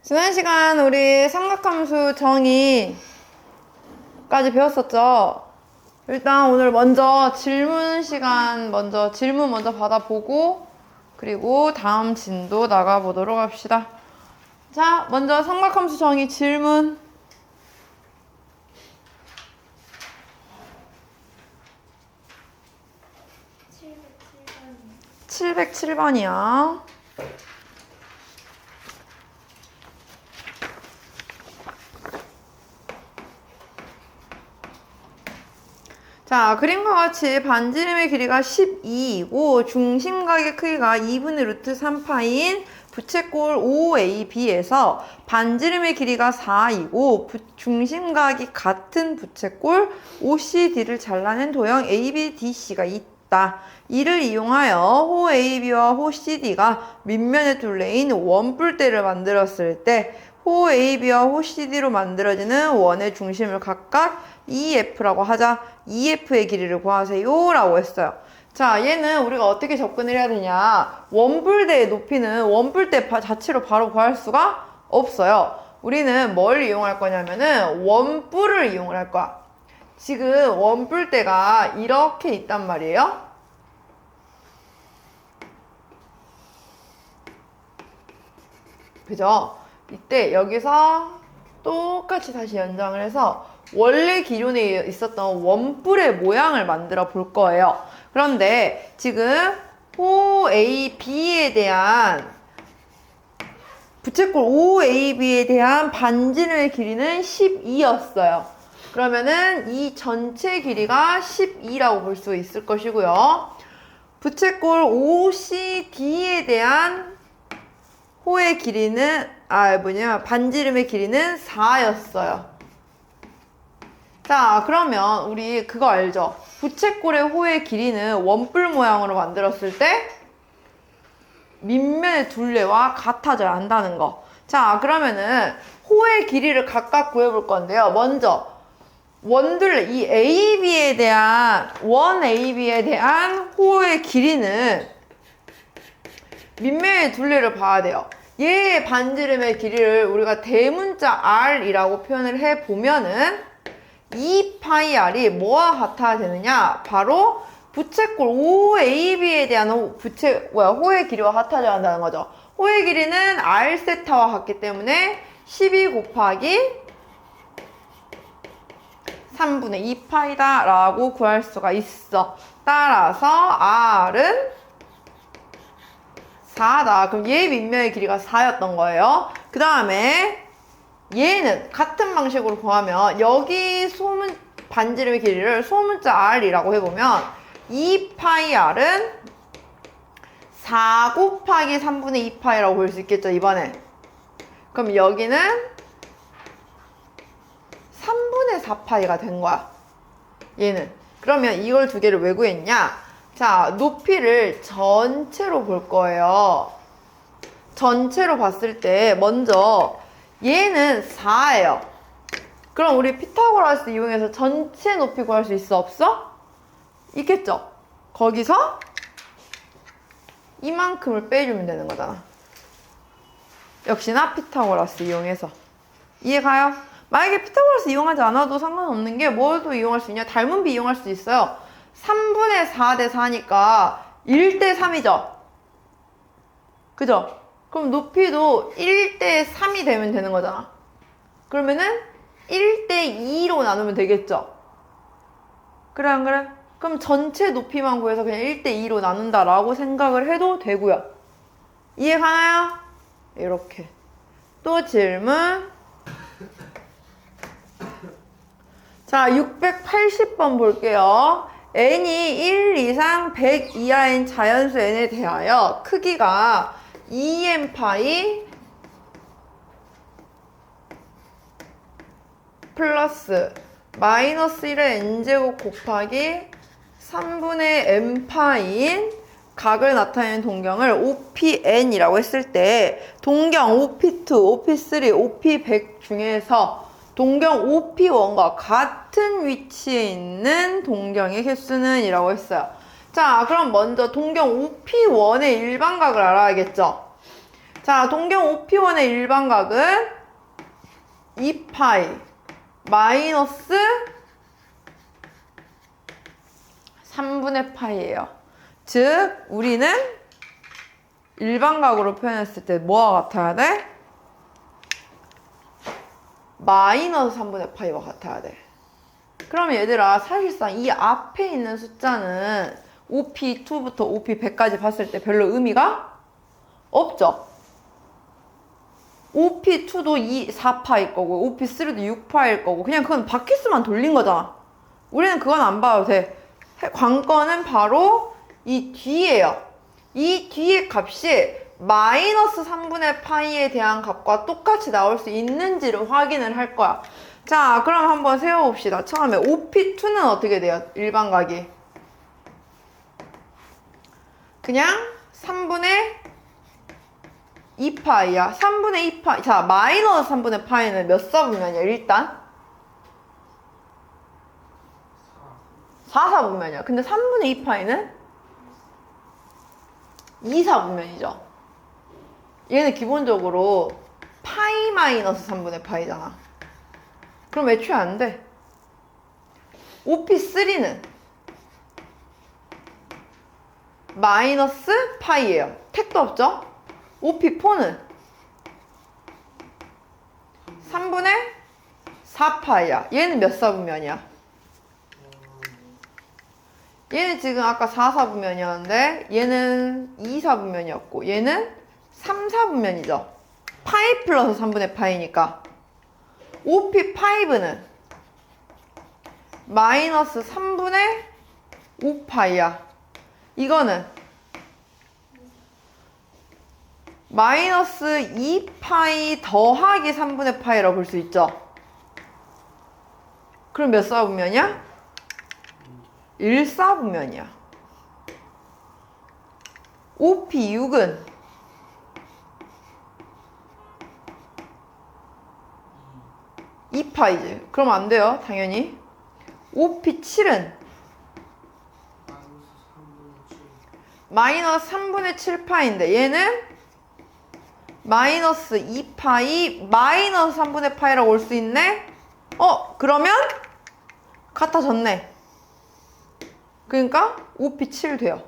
지난 시간 우리 삼각함수 정의까지 배웠었죠? 일단 오늘 먼저 질문 시간 질문 먼저 받아보고 그리고 다음 진도 나가보도록 합시다. 자, 먼저 삼각함수 정의 질문. 707번이야. 자, 그림과 같이 반지름의 길이가 12이고 중심각의 크기가 2분의 루트 3파인 부채꼴 OAB에서 반지름의 길이가 4이고 중심각이 같은 부채꼴 OCD를 잘라낸 도형 ABDC가 있다. 이를 이용하여 호 AB와 호 CD가 밑면의 둘레인 원뿔대를 만들었을 때 호 AB와 호 CD로 만들어지는 원의 중심을 각각 EF라고 하자. EF의 길이를 구하세요 라고 했어요. 자, 얘는 우리가 어떻게 접근을 해야 되냐. 원뿔대의 높이는 원뿔대 자체로 바로 구할 수가 없어요. 우리는 뭘 이용할 거냐면은 원뿔을 이용을 할 거야. 지금 원뿔대가 이렇게 있단 말이에요. 그죠? 이때 여기서 똑같이 다시 연장을 해서 원래 기존에 있었던 원뿔의 모양을 만들어 볼 거예요. 그런데 지금 OAB에 대한 부채꼴 OAB에 대한 반지름의 길이는 12였어요. 그러면은 이 전체 길이가 12라고 볼 수 있을 것이고요. 부채꼴 OCD에 대한 호의 길이는 반지름의 길이는 4였어요. 자, 그러면 우리 그거 알죠? 부채꼴의 호의 길이는 원뿔 모양으로 만들었을 때 밑면의 둘레와 같아져야 한다는 거. 자, 그러면은 호의 길이를 각각 구해볼 건데요. 먼저 원둘레, 이 AB에 대한 원 AB에 대한 호의 길이는 밑면의 둘레를 봐야 돼요. 얘의 반지름의 길이를 우리가 대문자 R이라고 표현을 해보면은 2파이R이 뭐와 같아야 되느냐? 바로 부채꼴 OAB에 대한 호의 길이와 같아져야 한다는 거죠. 호의 길이는 R세타와 같기 때문에 12 곱하기 3분의 2파이다 라고 구할 수가 있어. 따라서 R은 4다. 그럼 얘 밑면의 길이가 4였던 거예요. 그 다음에 얘는 같은 방식으로 구하면 여기 반지름의 길이를 소문자 R이라고 해보면 2파이R은 4 곱하기 3분의 2파이라고 볼 수 있겠죠, 이번에. 그럼 여기는 3분의 4파이가 된 거야, 얘는. 그러면 이걸 두 개를 왜 구했냐? 자, 높이를 전체로 볼 거예요. 전체로 봤을 때 먼저 얘는 4예요. 그럼 우리 피타고라스 이용해서 전체 높이 구할 수 있어, 없어? 있겠죠? 거기서 이만큼을 빼주면 되는 거잖아. 역시나 피타고라스 이용해서. 이해가요? 만약에 피타고라스 이용하지 않아도 상관없는 게 뭘도 이용할 수 있냐? 닮은비 이용할 수 있어요. 3분의 4 대 4니까 1대 3이죠? 그죠? 그럼 높이도 1대 3이 되면 되는 거잖아. 그러면은 1대 2로 나누면 되겠죠? 그래, 안 그래? 그럼 전체 높이만 구해서 그냥 1대 2로 나눈다라고 생각을 해도 되고요. 이해가나요? 이렇게. 또 질문. 자, 680번 볼게요. n이 1 이상 100 이하인 자연수 n에 대하여 크기가 2n파이 플러스 마이너스 1의 n제곱 곱하기 3분의 n파인 각을 나타내는 동경을 OPN이라고 했을 때 동경 OP2, OP3, OP100 중에서 동경 OP1과 같은 위치에 있는 동경의 개수는 이라고 했어요. 자, 그럼 먼저 동경 OP1의 일반각을 알아야겠죠? 자, 동경 OP1의 일반각은 2파이 마이너스 3분의 파이예요. 즉, 우리는 일반각으로 표현했을 때 뭐와 같아야 돼? 마이너스 3분의 파이와 같아야 돼. 그러면 얘들아, 사실상 이 앞에 있는 숫자는 OP2부터 OP100까지 봤을 때 별로 의미가 없죠? OP2도 4파일 거고 OP3도 6파일 거고 그냥 그건 바퀴수만 돌린 거잖아. 우리는 그건 안 봐도 돼. 관건은 바로 이 뒤에요. 이 뒤에 값이 마이너스 3분의 파이에 대한 값과 똑같이 나올 수 있는지를 확인을 할 거야. 자, 그럼 한번 세워봅시다. 처음에 OP2는 어떻게 돼요? 일반각이. 그냥 3분의 2파이야. 3분의 2파이. 자, 마이너스 3분의 파이는 몇 사분면이야, 일단? 4사분면이야. 근데 3분의 2파이는 2사분면이죠. 얘는 기본적으로 파이 마이너스 3분의 파이잖아. 그럼 애초에 안 돼. OP3는 마이너스 파이예요. 택도 없죠? OP4는 3분의 4파이야. 얘는 몇 사분면이야? 얘는 지금 아까 4사분면이었는데 얘는 2사분면이었고 얘는 3사분면이죠. 파이 플러스 3분의 파이니까 OP5는 마이너스 3분의 5파이야. 이거는 마이너스 2파이 더하기 3분의 파이라고 볼 수 있죠. 그럼 몇 사분면이야? 1사분면이야. OP6은 2파이지. 그럼 안 돼요, 당연히. OP7은 마이너스 3분의 7파인데 얘는 마이너스 2파이 마이너스 3분의 파이라고 올 수 있네? 그러면 같아졌네. 그러니까 OP7 돼요.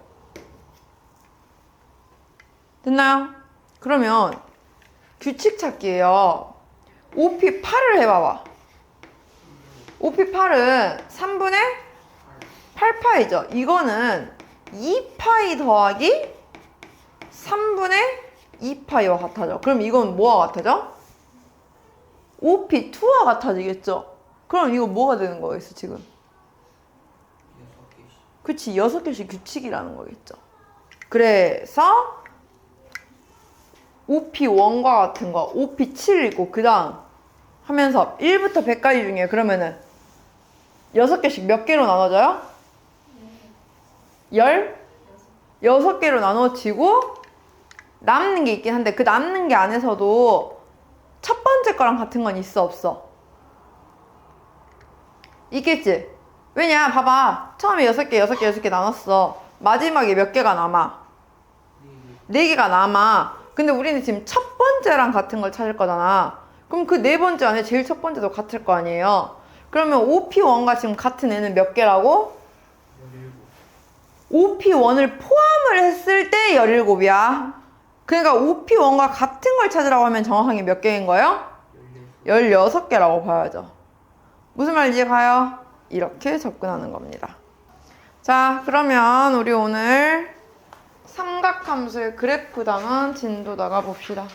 됐나요? 그러면 규칙 찾기예요. OP8을 해봐봐. OP8은 3분의 8파이죠. 이거는 2파이 더하기 3분의 2파이와 같아져. 그럼 이건 뭐와 같아져? OP2와 같아지겠죠? 그럼 이거 뭐가 되는 거겠어, 지금? 그치, 6개씩 규칙이라는 거겠죠. 그래서 OP1과 같은 거, OP7 있고 그 다음 하면서 1부터 100까지 중에 그러면은 6개씩 몇 개로 나눠져요? 16개로 나눠지고 남는 게 있긴 한데 그 남는 게 안에서도 첫 번째 거랑 같은 건 있어, 없어? 있겠지? 왜냐, 봐봐. 처음에 6개 나눴어. 마지막에 몇 개가 남아? 4개가 남아. 근데 우리는 지금 첫 번째랑 같은 걸 찾을 거잖아. 그럼 그 네 번째 안에 제일 첫 번째도 같을 거 아니에요? 그러면 OP1과 지금 같은 애는 몇 개라고? OP1을 포함을 했을 때 17이야. 그러니까 OP1과 같은 걸 찾으라고 하면 정확하게 몇 개인 거예요? 16개라고 봐야죠. 무슨 말인지 가요? 이렇게 접근하는 겁니다. 자, 그러면 우리 오늘 삼각함수의 그래프 단원 진도 나가 봅시다.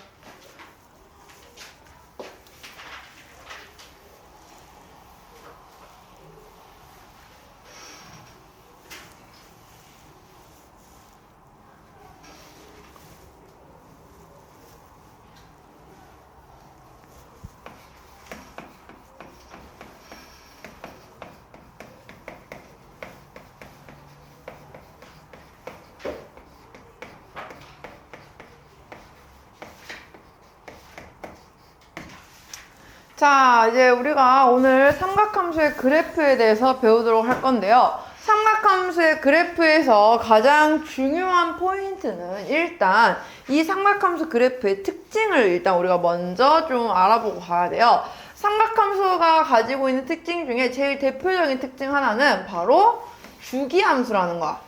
자, 이제 우리가 오늘 삼각함수의 그래프에 대해서 배우도록 할 건데요. 삼각함수의 그래프에서 가장 중요한 포인트는 일단 이 삼각함수 그래프의 특징을 일단 우리가 먼저 좀 알아보고 가야 돼요. 삼각함수가 가지고 있는 특징 중에 제일 대표적인 특징 하나는 바로 주기함수라는 거야.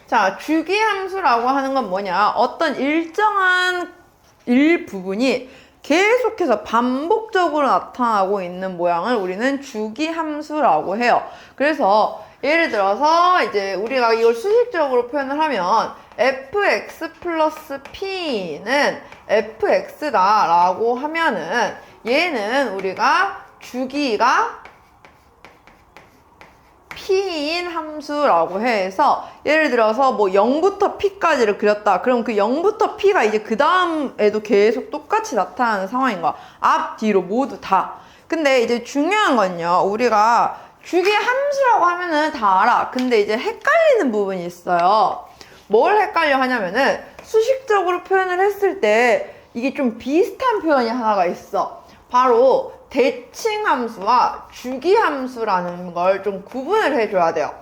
자, 주기함수라고 하는 건 뭐냐? 어떤 일정한 일부분이 계속해서 반복적으로 나타나고 있는 모양을 우리는 주기함수라고 해요. 그래서 예를 들어서 이제 우리가 이걸 수식적으로 표현을 하면 fx 플러스 p는 fx다 라고 하면은 얘는 우리가 주기가 p인 함수라고 해서 예를 들어서 뭐 0부터 p까지를 그렸다. 그럼 그 0부터 p가 이제 그 다음에도 계속 똑같이 나타나는 상황인 거야. 앞, 뒤로 모두 다. 근데 이제 중요한 건요. 우리가 주기 함수라고 하면은 다 알아. 근데 이제 헷갈리는 부분이 있어요. 뭘 헷갈려 하냐면은 수식적으로 표현을 했을 때 이게 좀 비슷한 표현이 하나가 있어. 바로 대칭함수와 주기함수라는 걸 좀 구분을 해줘야 돼요.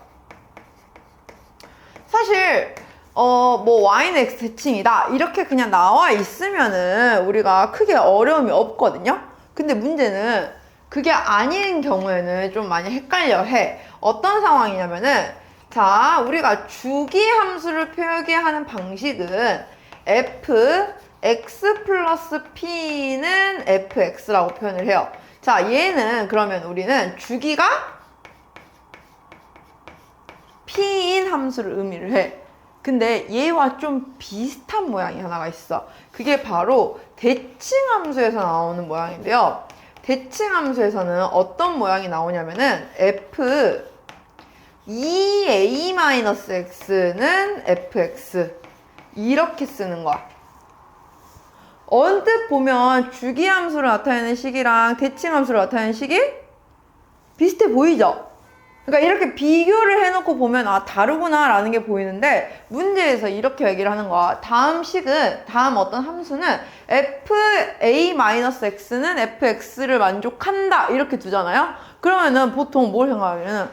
사실 뭐 y는 x 대칭이다 이렇게 그냥 나와 있으면은 우리가 크게 어려움이 없거든요. 근데 문제는 그게 아닌 경우에는 좀 많이 헷갈려 해. 어떤 상황이냐면은 자, 우리가 주기함수를 표기하는 방식은 x 플러스 p는 fx라고 표현을 해요. 자, 얘는 그러면 우리는 주기가 p인 함수를 의미를 해. 근데 얘와 좀 비슷한 모양이 하나가 있어. 그게 바로 대칭함수에서 나오는 모양인데요. 대칭함수에서는 어떤 모양이 나오냐면은 f 2a-x는 fx 이렇게 쓰는 거야. 언뜻 보면 주기함수를 나타내는 식이랑 대칭함수를 나타내는 식이 비슷해 보이죠? 그러니까 이렇게 비교를 해놓고 보면 아 다르구나 라는 게 보이는데 문제에서 이렇게 얘기를 하는 거야. 다음 어떤 함수는 fa-x는 fx를 만족한다 이렇게 두잖아요. 그러면은 보통 뭘 생각하냐면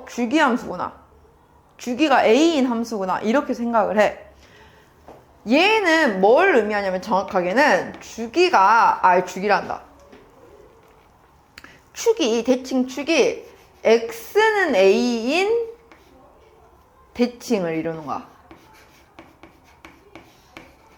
주기함수구나, 주기가 a인 함수구나 이렇게 생각을 해. 얘는 뭘 의미하냐면 정확하게는 주기란다. 대칭 축이 x는 a인 대칭을 이루는 거야.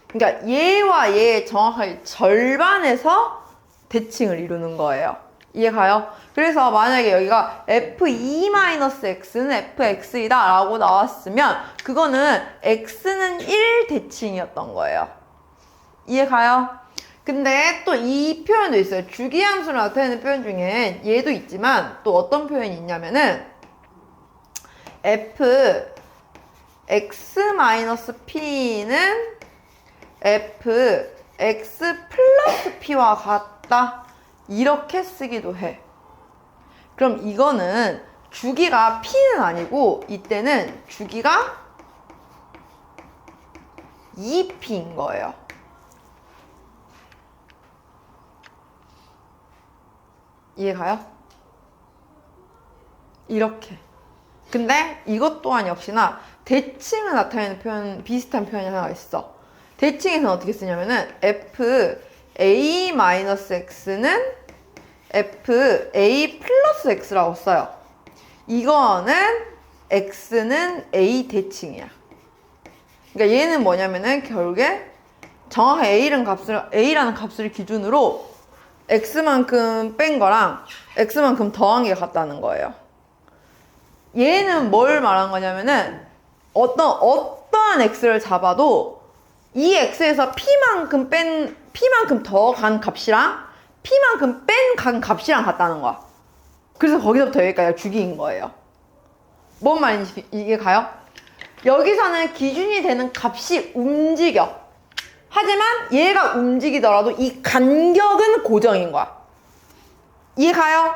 그러니까 얘와 얘 정확하게 절반에서 대칭을 이루는 거예요. 이해가요? 그래서 만약에 여기가 f2-x는 fx이다 라고 나왔으면 그거는 x는 1 대칭이었던 거예요. 이해가요? 근데 또 이 표현도 있어요. 주기함수를 나타내는 표현 중에 얘도 있지만 또 어떤 표현이 있냐면은 fx-p는 fx 플러스 p와 같다 이렇게 쓰기도 해. 그럼 이거는 주기가 p는 아니고 이때는 주기가 2p인 거예요. 이해가요? 이렇게. 근데 이것 또한 역시나 대칭을 나타내는 표현, 비슷한 표현이 하나 있어. 대칭에서는 어떻게 쓰냐면은 fa-x는 fa 플러스 x라고 써요. 이거는 x는 a 대칭이야. 그러니까 얘는 뭐냐면은 결국에 정확히 a라는 값을 기준으로 x만큼 뺀 거랑 x만큼 더한 게 같다는 거예요. 얘는 뭘 말한 거냐면은 어떠한 x를 잡아도 이 x에서 p만큼 더 간 값이랑 p만큼 뺀 간 값이랑 같다는 거야. 그래서 거기서부터 여기까지가 주기인 거예요. 뭔 말인지 이게 가요? 여기서는 기준이 되는 값이 움직여. 하지만 얘가 움직이더라도 이 간격은 고정인 거야. 이해가요?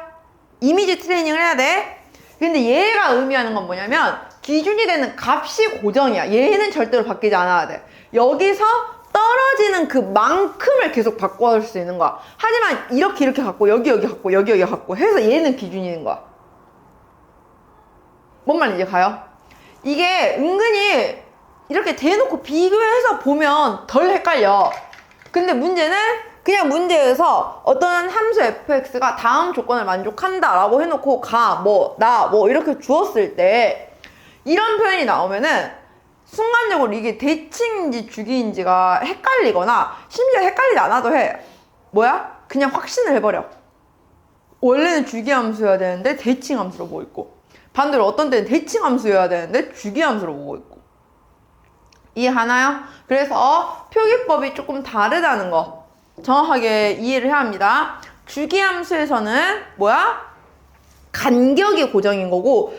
이미지 트레이닝을 해야 돼. 근데 얘가 의미하는 건 뭐냐면 기준이 되는 값이 고정이야. 얘는 절대로 바뀌지 않아야 돼. 여기서 떨어지는 그만큼을 계속 바꿔줄 수 있는 거야. 하지만 이렇게 갖고 여기 갖고 여기 갖고 해서 얘는 기준인 거야. 뭔 말인지 가요? 이게 은근히 이렇게 대놓고 비교해서 보면 덜 헷갈려. 근데 문제는 그냥 문제에서 어떤 함수 fx가 다음 조건을 만족한다 라고 해놓고 나 이렇게 주었을 때 이런 표현이 나오면은 순간적으로 이게 대칭인지 주기인지가 헷갈리거나 심지어 헷갈리지 않아도 해. 뭐야? 그냥 확신을 해버려. 원래는 주기함수여야 되는데 대칭함수로 보고 있고, 반대로 어떤 때는 대칭함수여야 되는데 주기함수로 보고 있고. 이해하나요? 그래서 표기법이 조금 다르다는 거 정확하게 이해를 해야 합니다. 주기함수에서는 간격이 고정인 거고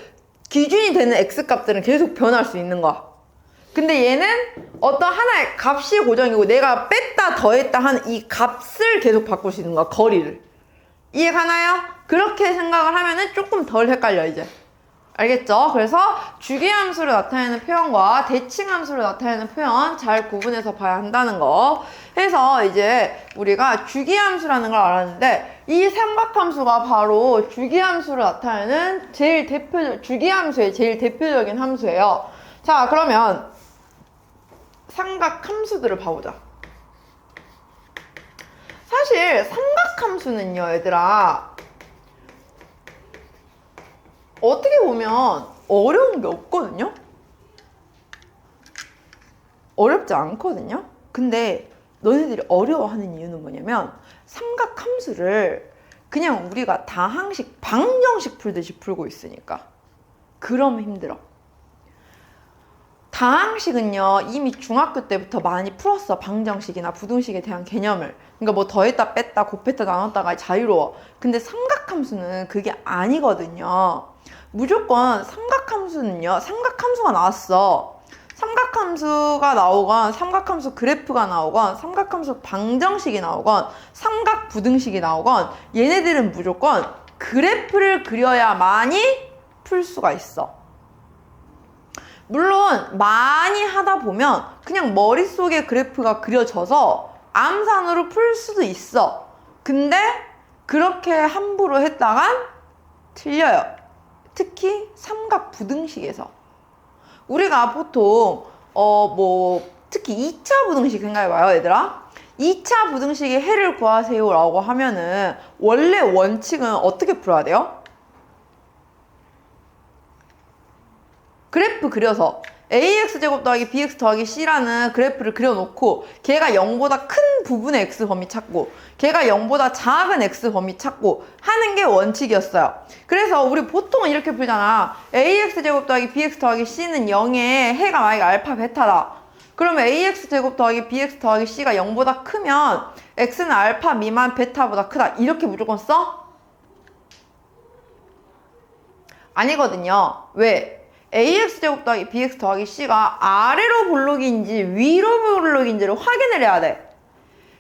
기준이 되는 x값들은 계속 변할 수 있는 거야. 근데 얘는 어떤 하나의 값이 고정이고 내가 뺐다 더했다 하는 이 값을 계속 바꿀 수 있는 거야. 거리를. 이해가나요? 그렇게 생각을 하면은 조금 덜 헷갈려 이제. 알겠죠? 그래서 주기함수로 나타내는 표현과 대칭함수로 나타내는 표현 잘 구분해서 봐야 한다는 거. 해서 이제 우리가 주기함수라는 걸 알았는데 이 삼각함수가 바로 주기함수로 나타내는 주기함수의 제일 대표적인 함수예요. 자, 그러면 삼각함수들을 봐보자. 사실 삼각함수는요, 얘들아, 어떻게 보면 어려운 게 없거든요? 어렵지 않거든요? 근데 너네들이 어려워하는 이유는 뭐냐면 삼각함수를 그냥 우리가 다항식, 방정식 풀듯이 풀고 있으니까. 그러면 힘들어. 다항식은요, 이미 중학교 때부터 많이 풀었어. 방정식이나 부등식에 대한 개념을. 그러니까 뭐 더했다 뺐다 곱했다 나눴다가 자유로워. 근데 삼각함수는 그게 아니거든요. 무조건 삼각함수는요, 삼각함수가 나왔어. 삼각함수가 나오건 삼각함수 그래프가 나오건 삼각함수 방정식이 나오건 삼각부등식이 나오건 얘네들은 무조건 그래프를 그려야만이 풀 수가 있어. 물론 많이 하다 보면 그냥 머릿속에 그래프가 그려져서 암산으로 풀 수도 있어. 근데 그렇게 함부로 했다간 틀려요. 특히 삼각부등식에서. 우리가 보통 특히 2차 부등식 생각해봐요, 얘들아. 2차 부등식의 해를 구하세요 라고 하면은 원래 원칙은 어떻게 풀어야 돼요? 그래프 그려서 ax제곱 더하기 bx 더하기 c라는 그래프를 그려놓고 걔가 0보다 큰 부분의 x 범위 찾고 걔가 0보다 작은 x 범위 찾고 하는 게 원칙이었어요. 그래서 우리 보통은 이렇게 풀잖아. ax제곱 더하기 bx 더하기 c는 0에 해가 만약에 알파 베타다. 그러면 ax제곱 더하기 bx 더하기 c가 0보다 크면 x는 알파 미만 베타보다 크다. 이렇게 무조건 써? 아니거든요. 왜? ax제곱 더하기 bx 더하기 c가 아래로 볼록인지 위로 볼록인지를 확인을 해야 돼.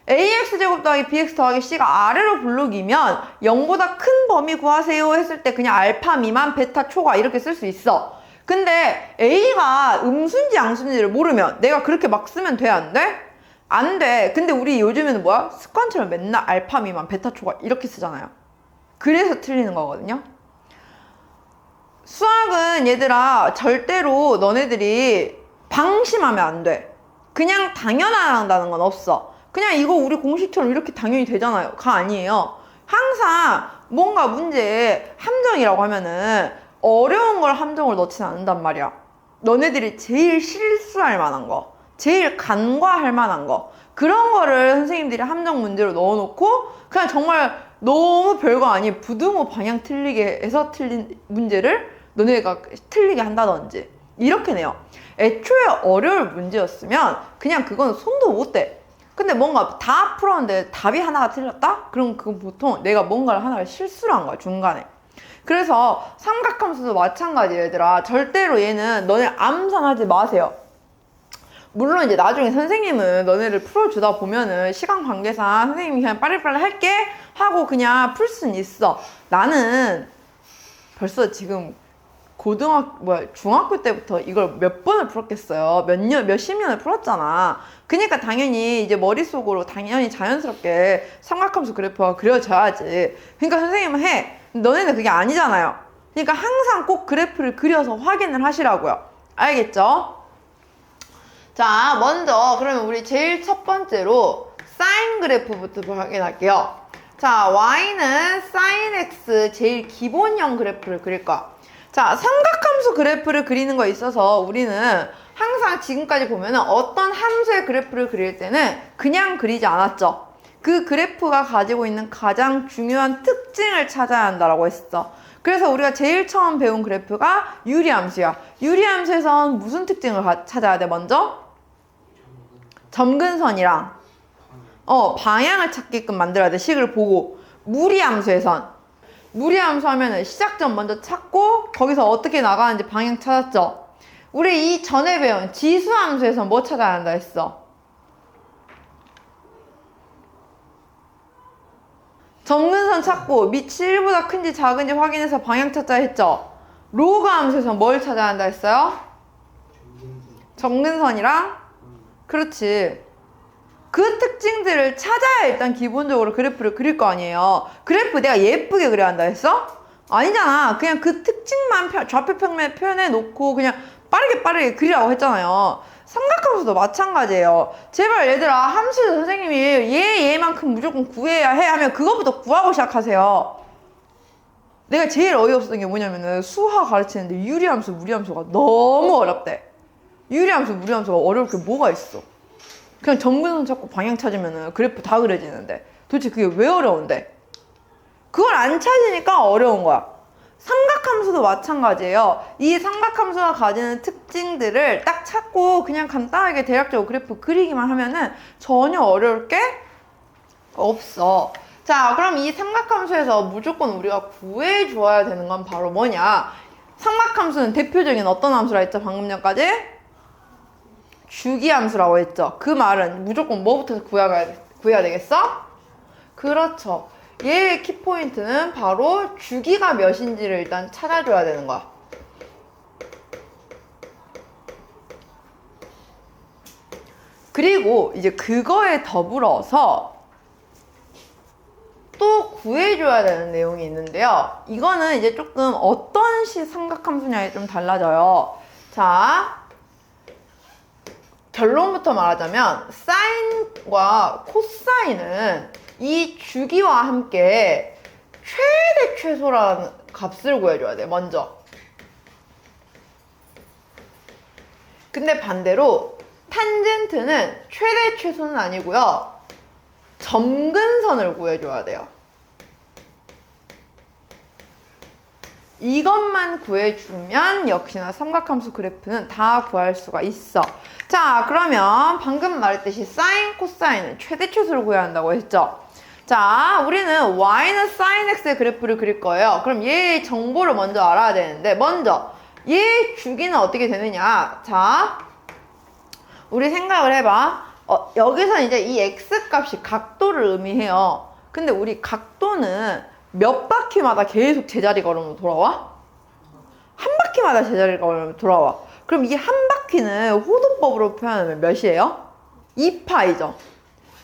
ax제곱 더하기 bx 더하기 c가 아래로 볼록이면 0보다 큰 범위 구하세요 했을 때 그냥 알파 미만 베타 초과 이렇게 쓸 수 있어. 근데 a가 음수인지 양수인지를 모르면 내가 그렇게 막 쓰면 돼? 안 돼? 안 돼. 근데 우리 요즘에는 습관처럼 맨날 알파 미만 베타 초과 이렇게 쓰잖아요. 그래서 틀리는 거거든요. 수학은 얘들아 절대로 너네들이 방심하면 안 돼. 그냥 당연하다는 건 없어. 그냥 이거 우리 공식처럼 이렇게 당연히 되잖아요. 가 아니에요. 항상 뭔가 문제에 함정이라고 하면은 어려운 걸 함정을 넣진 않는단 말이야. 너네들이 제일 실수할 만한 거, 제일 간과할 만한 거, 그런 거를 선생님들이 함정 문제로 넣어놓고 그냥 정말 너무 별거 아닌 부등호 방향 틀리게 해서 틀린 문제를 너네가 틀리게 한다든지 이렇게 내요. 애초에 어려울 문제였으면 그냥 그건 손도 못 대. 근데 뭔가 다 풀었는데 답이 하나가 틀렸다? 그럼 그건 보통 내가 뭔가를 하나를 실수를 한 거야, 중간에. 그래서 삼각함수도 마찬가지예요, 얘들아. 절대로 얘는 너네 암산하지 마세요. 물론 이제 나중에 선생님은 너네를 풀어주다 보면은 시간 관계상 선생님이 그냥 빨리빨리 할게 하고 그냥 풀 수는 있어. 나는 벌써 지금 중학교 때부터 이걸 몇 번을 풀었겠어요. 몇십 년을 풀었잖아. 그러니까 당연히 이제 머릿속으로 당연히 자연스럽게 삼각함수 그래프가 그려져야지. 그러니까 선생님은 해. 너네는 그게 아니잖아요. 그러니까 항상 꼭 그래프를 그려서 확인을 하시라고요. 알겠죠? 자, 먼저 그러면 우리 제일 첫 번째로 사인 그래프부터 확인할게요. 자, y는 sin x 제일 기본형 그래프를 그릴 거야. 자, 삼각함수 그래프를 그리는 거에 있어서 우리는 항상 지금까지 보면은 어떤 함수의 그래프를 그릴 때는 그냥 그리지 않았죠. 그 그래프가 가지고 있는 가장 중요한 특징을 찾아야 한다라고 했어. 그래서 우리가 제일 처음 배운 그래프가 유리함수야. 유리함수에선 무슨 특징을 찾아야 돼, 먼저? 점근선이랑 방향을 찾게끔 만들어야 돼, 식을 보고. 무리함수에선 무리함수 하면은 시작점 먼저 찾고 거기서 어떻게 나가는지 방향 찾았죠. 우리 이 전에 배운 지수함수에서 뭐 찾아야 한다 했어? 점근선 찾고 밑이 1보다 큰지 작은지 확인해서 방향 찾자 했죠. 로그 함수에서 뭘 찾아야 한다 했어요? 점근선이랑 그렇지. 그 특징들을 찾아야 일단 기본적으로 그래프를 그릴 거 아니에요. 그래프 내가 예쁘게 그려야 한다 했어? 아니잖아. 그냥 그 특징만 좌표평면에 표현해 놓고 그냥 빠르게 그리라고 했잖아요. 삼각함수도 마찬가지예요. 제발 얘들아, 함수에서 선생님이 얘만큼 무조건 구해야 해 하면 그거부터 구하고 시작하세요. 내가 제일 어이없었던 게 뭐냐면은 수학 가르치는데 유리함수, 무리함수가 너무 어렵대. 유리함수, 무리함수가 어려울 게 뭐가 있어? 그냥 점근선 찾고 방향 찾으면은 그래프 다 그려지는데 도대체 그게 왜 어려운데? 그걸 안 찾으니까 어려운 거야. 삼각함수도 마찬가지예요. 이 삼각함수가 가지는 특징들을 딱 찾고 그냥 간단하게 대략적으로 그래프 그리기만 하면은 전혀 어려울 게 없어. 자, 그럼 이 삼각함수에서 무조건 우리가 구해줘야 되는 건 바로 뭐냐? 삼각함수는 대표적인 어떤 함수라 했죠, 방금 전까지? 주기함수라고 했죠. 그 말은 무조건 뭐부터 구해야 되겠어? 그렇죠. 얘의 키포인트는 바로 주기가 몇인지를 일단 찾아줘야 되는 거야. 그리고 이제 그거에 더불어서 또 구해줘야 되는 내용이 있는데요. 이거는 이제 조금 어떤 삼각함수냐에 좀 달라져요. 자, 결론부터 말하자면 사인과 코사인은 이 주기와 함께 최대 최소라는 값을 구해줘야 돼, 먼저. 근데 반대로 탄젠트는 최대 최소는 아니고요, 점근선을 구해줘야 돼요. 이것만 구해주면 역시나 삼각함수 그래프는 다 구할 수가 있어. 자, 그러면 방금 말했듯이 사인, 코사인은 최대 최소를 구해야 한다고 했죠. 자, 우리는 y는 sin x의 그래프를 그릴 거예요. 그럼 얘의 정보를 먼저 알아야 되는데, 먼저 얘의 주기는 어떻게 되느냐. 자, 우리 생각을 해봐. 여기서 이제 이 x값이 각도를 의미해요. 근데 우리 각도는 몇 바퀴마다 계속 제자리 걸음으로 돌아와? 한 바퀴마다 제자리 걸음으로 돌아와. 그럼 이 한 바퀴는 호도법으로 표현하면 몇이에요? 2파이죠.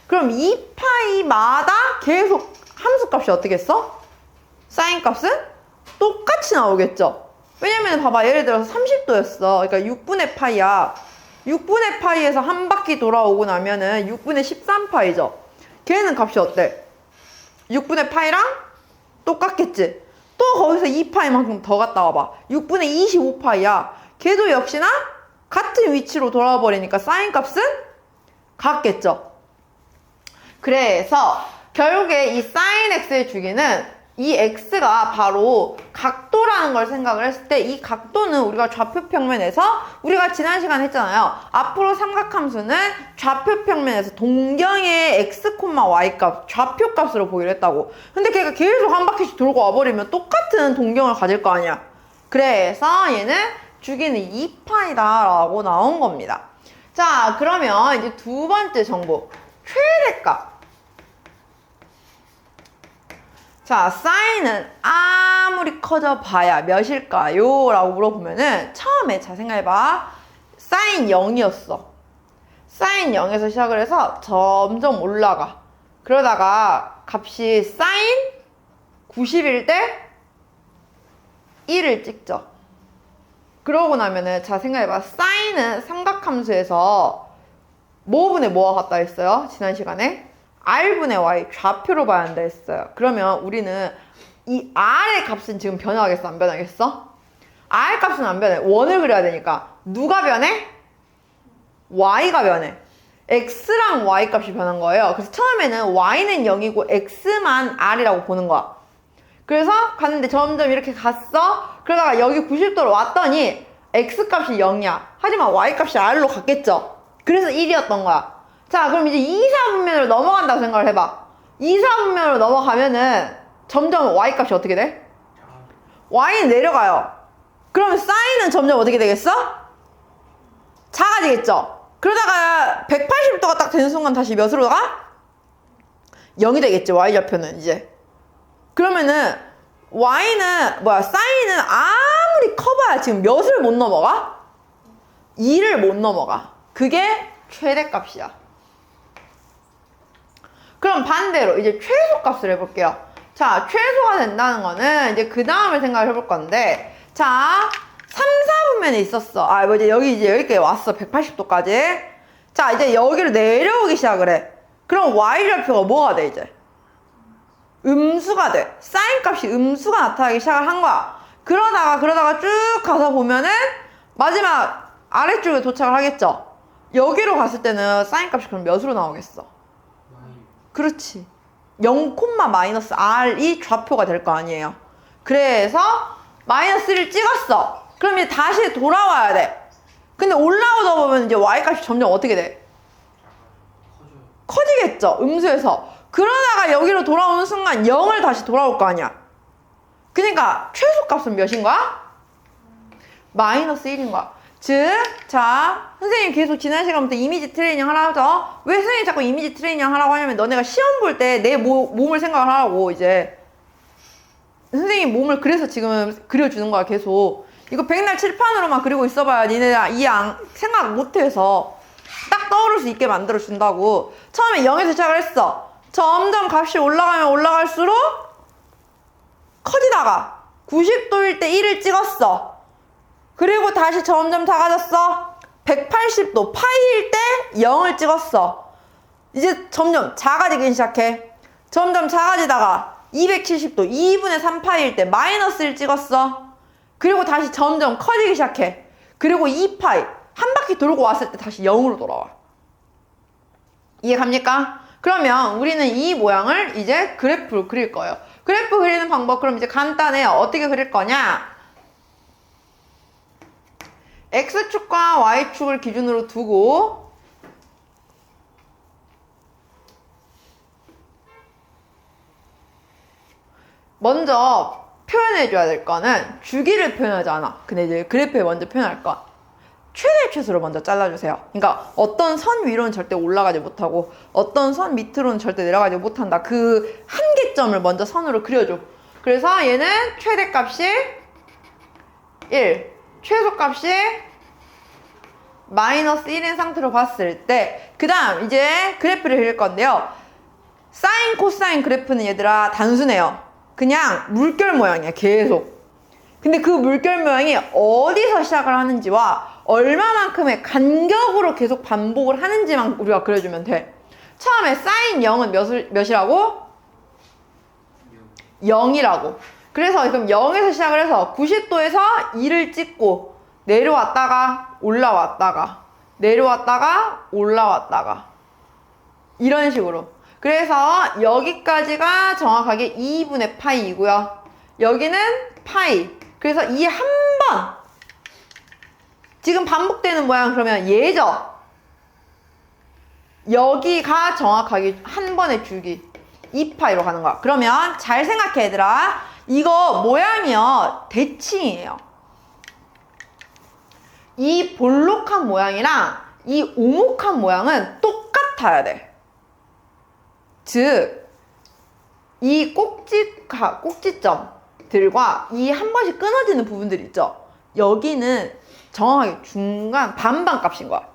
그럼 2파이마다 계속 함수값이 어떻게 써? 사인 값은 똑같이 나오겠죠. 왜냐면 봐봐, 예를 들어서 30도였어. 그러니까 6분의 파이야. 6분의 파이에서 한 바퀴 돌아오고 나면은 6분의 13파이죠. 걔는 값이 어때? 6분의 파이랑 똑같겠지. 또 거기서 2파이만큼 더 갔다 와봐. 6분의 25파이야. 걔도 역시나 같은 위치로 돌아와 버리니까 사인 값은 같겠죠. 그래서 결국에 이 sin x의 주기는 이 x가 바로 각도라는 걸 생각을 했을 때 이 각도는 우리가 좌표평면에서 우리가 지난 시간에 했잖아요. 앞으로 삼각함수는 좌표평면에서 동경의 x, y 값, 좌표값으로 보기로 했다고. 근데 걔가 계속 한 바퀴씩 돌고 와버리면 똑같은 동경을 가질 거 아니야. 그래서 얘는 주기는 2파이다라고 나온 겁니다. 자, 그러면 이제 두 번째 정보, 최대값. 자, 사인은 아무리 커져 봐야 몇일까요? 라고 물어보면은 처음에 자 생각해봐. 사인 0이었어. 사인 0에서 시작을 해서 점점 올라가. 그러다가 값이 사인 90일 때 1을 찍죠. 그러고 나면은 자 생각해봐. 사인은 삼각함수에서 뭐분의 뭐가 같다 했어요? 지난 시간에 R분의 Y 좌표로 봐야 한다 했어요. 그러면 우리는 이 R의 값은 지금 변하겠어? 안 변하겠어? R 값은 안 변해. 원을 그려야 되니까 누가 변해? Y가 변해. X랑 Y 값이 변한 거예요. 그래서 처음에는 Y는 0이고 X만 R이라고 보는 거야. 그래서 갔는데 점점 이렇게 갔어. 그러다가 여기 90도로 왔더니 X 값이 0이야. 하지만 Y 값이 R로 갔겠죠. 그래서 1이었던 거야. 자, 그럼 이제 2사분면으로 넘어간다고 생각을 해봐. 2사분면으로 넘어가면은 점점 Y 값이 어떻게 돼? Y는 내려가요. 그러면 사인은 점점 어떻게 되겠어? 작아지겠죠. 그러다가 180도가 딱 되는 순간 다시 몇으로 가? 0이 되겠지. Y좌표는 이제. 그러면은 사인은 아무리 커봐야 지금 몇을 못 넘어가? 2를 못 넘어가. 그게 최대값이야. 그럼 반대로 이제 최소값을 해볼게요. 자, 최소가 된다는 거는 이제 그 다음을 생각을 해볼 건데, 자, 3, 4분면에 있었어. 이제 여기까지 왔어. 180도까지. 자, 이제 여기로 내려오기 시작을 해. 그럼 Y좌표가 뭐가 돼, 이제? 음수가 돼. 사인 값이 음수가 나타나기 시작을 한 거야. 그러다가 쭉 가서 보면은 마지막 아래쪽에 도착을 하겠죠. 여기로 갔을 때는 사인 값이 그럼 몇으로 나오겠어? 그렇지. 0, 마이너스 R이 좌표가 될 거 아니에요. 그래서 마이너스 1을 찍었어. 그럼 이제 다시 돌아와야 돼. 근데 올라오다 보면 이제 Y 값이 점점 어떻게 돼? 커지겠죠. 음수에서. 그러다가 여기로 돌아오는 순간 0을 다시 돌아올 거 아니야. 그러니까 최소값은 몇인 거야? 마이너스 1인 거야. 즉, 자, 선생님 계속 지난 시간부터 이미지 트레이닝 하라죠. 왜 선생님이 자꾸 이미지 트레이닝 하라고 하냐면 너네가 시험 볼 때 내 몸을 생각을 하라고 이제. 선생님 몸을 그래서 지금 그려주는 거야 계속. 이거 백날 칠판으로만 그리고 있어봐야 니네 생각 못해서 딱 떠오를 수 있게 만들어준다고. 처음에 0에서 시작을 했어. 점점 값이 올라가면 올라갈수록 커지다가 90도일 때 1을 찍었어. 그리고 다시 점점 작아졌어. 180도 파이일 때 0을 찍었어. 이제 점점 작아지기 시작해. 점점 작아지다가 270도 2분의 3파이일 때 마이너스 1 찍었어. 그리고 다시 점점 커지기 시작해. 그리고 2파이 한 바퀴 돌고 왔을 때 다시 0으로 돌아와. 이해 갑니까? 그러면 우리는 이 모양을 이제 그래프로 그릴 거예요. 그래프 그리는 방법 그럼 이제 간단해요. 어떻게 그릴 거냐? X축과 Y축을 기준으로 두고 먼저 표현해줘야 될 거는 주기를 표현하지 않아. 근데 이제 그래프에 먼저 표현할 거. 최대 최소를 먼저 잘라주세요. 그러니까 어떤 선 위로는 절대 올라가지 못하고 어떤 선 밑으로는 절대 내려가지 못한다. 그 한계점을 먼저 선으로 그려줘. 그래서 얘는 최대값이 1, 최소값이 마이너스 1인 상태로 봤을 때 그 다음 이제 그래프를 그릴 건데요. 사인, 코사인 그래프는 얘들아 단순해요. 그냥 물결 모양이야. 계속. 근데 그 물결 모양이 어디서 시작을 하는지와 얼마만큼의 간격으로 계속 반복을 하는지만 우리가 그려주면 돼. 처음에 사인 0은 몇이라고? 0이라고. 그래서 그럼 0에서 시작을 해서 90도에서 2를 찍고 내려왔다가 올라왔다가 내려왔다가 올라왔다가 이런 식으로. 그래서 여기까지가 정확하게 2분의 파이이고요. 여기는 파이. 그래서 이 한 번 지금 반복되는 모양 그러면 얘죠. 여기가 정확하게 한 번의 주기 2파이로 가는 거야. 그러면 잘 생각해 얘들아. 이거 모양이요 대칭이에요. 이 볼록한 모양이랑 이 오목한 모양은 똑같아야 돼. 즉 이 꼭지점들과 이 한 번씩 끊어지는 부분들 있죠. 여기는 정확하게 중간 반반 값인 거야.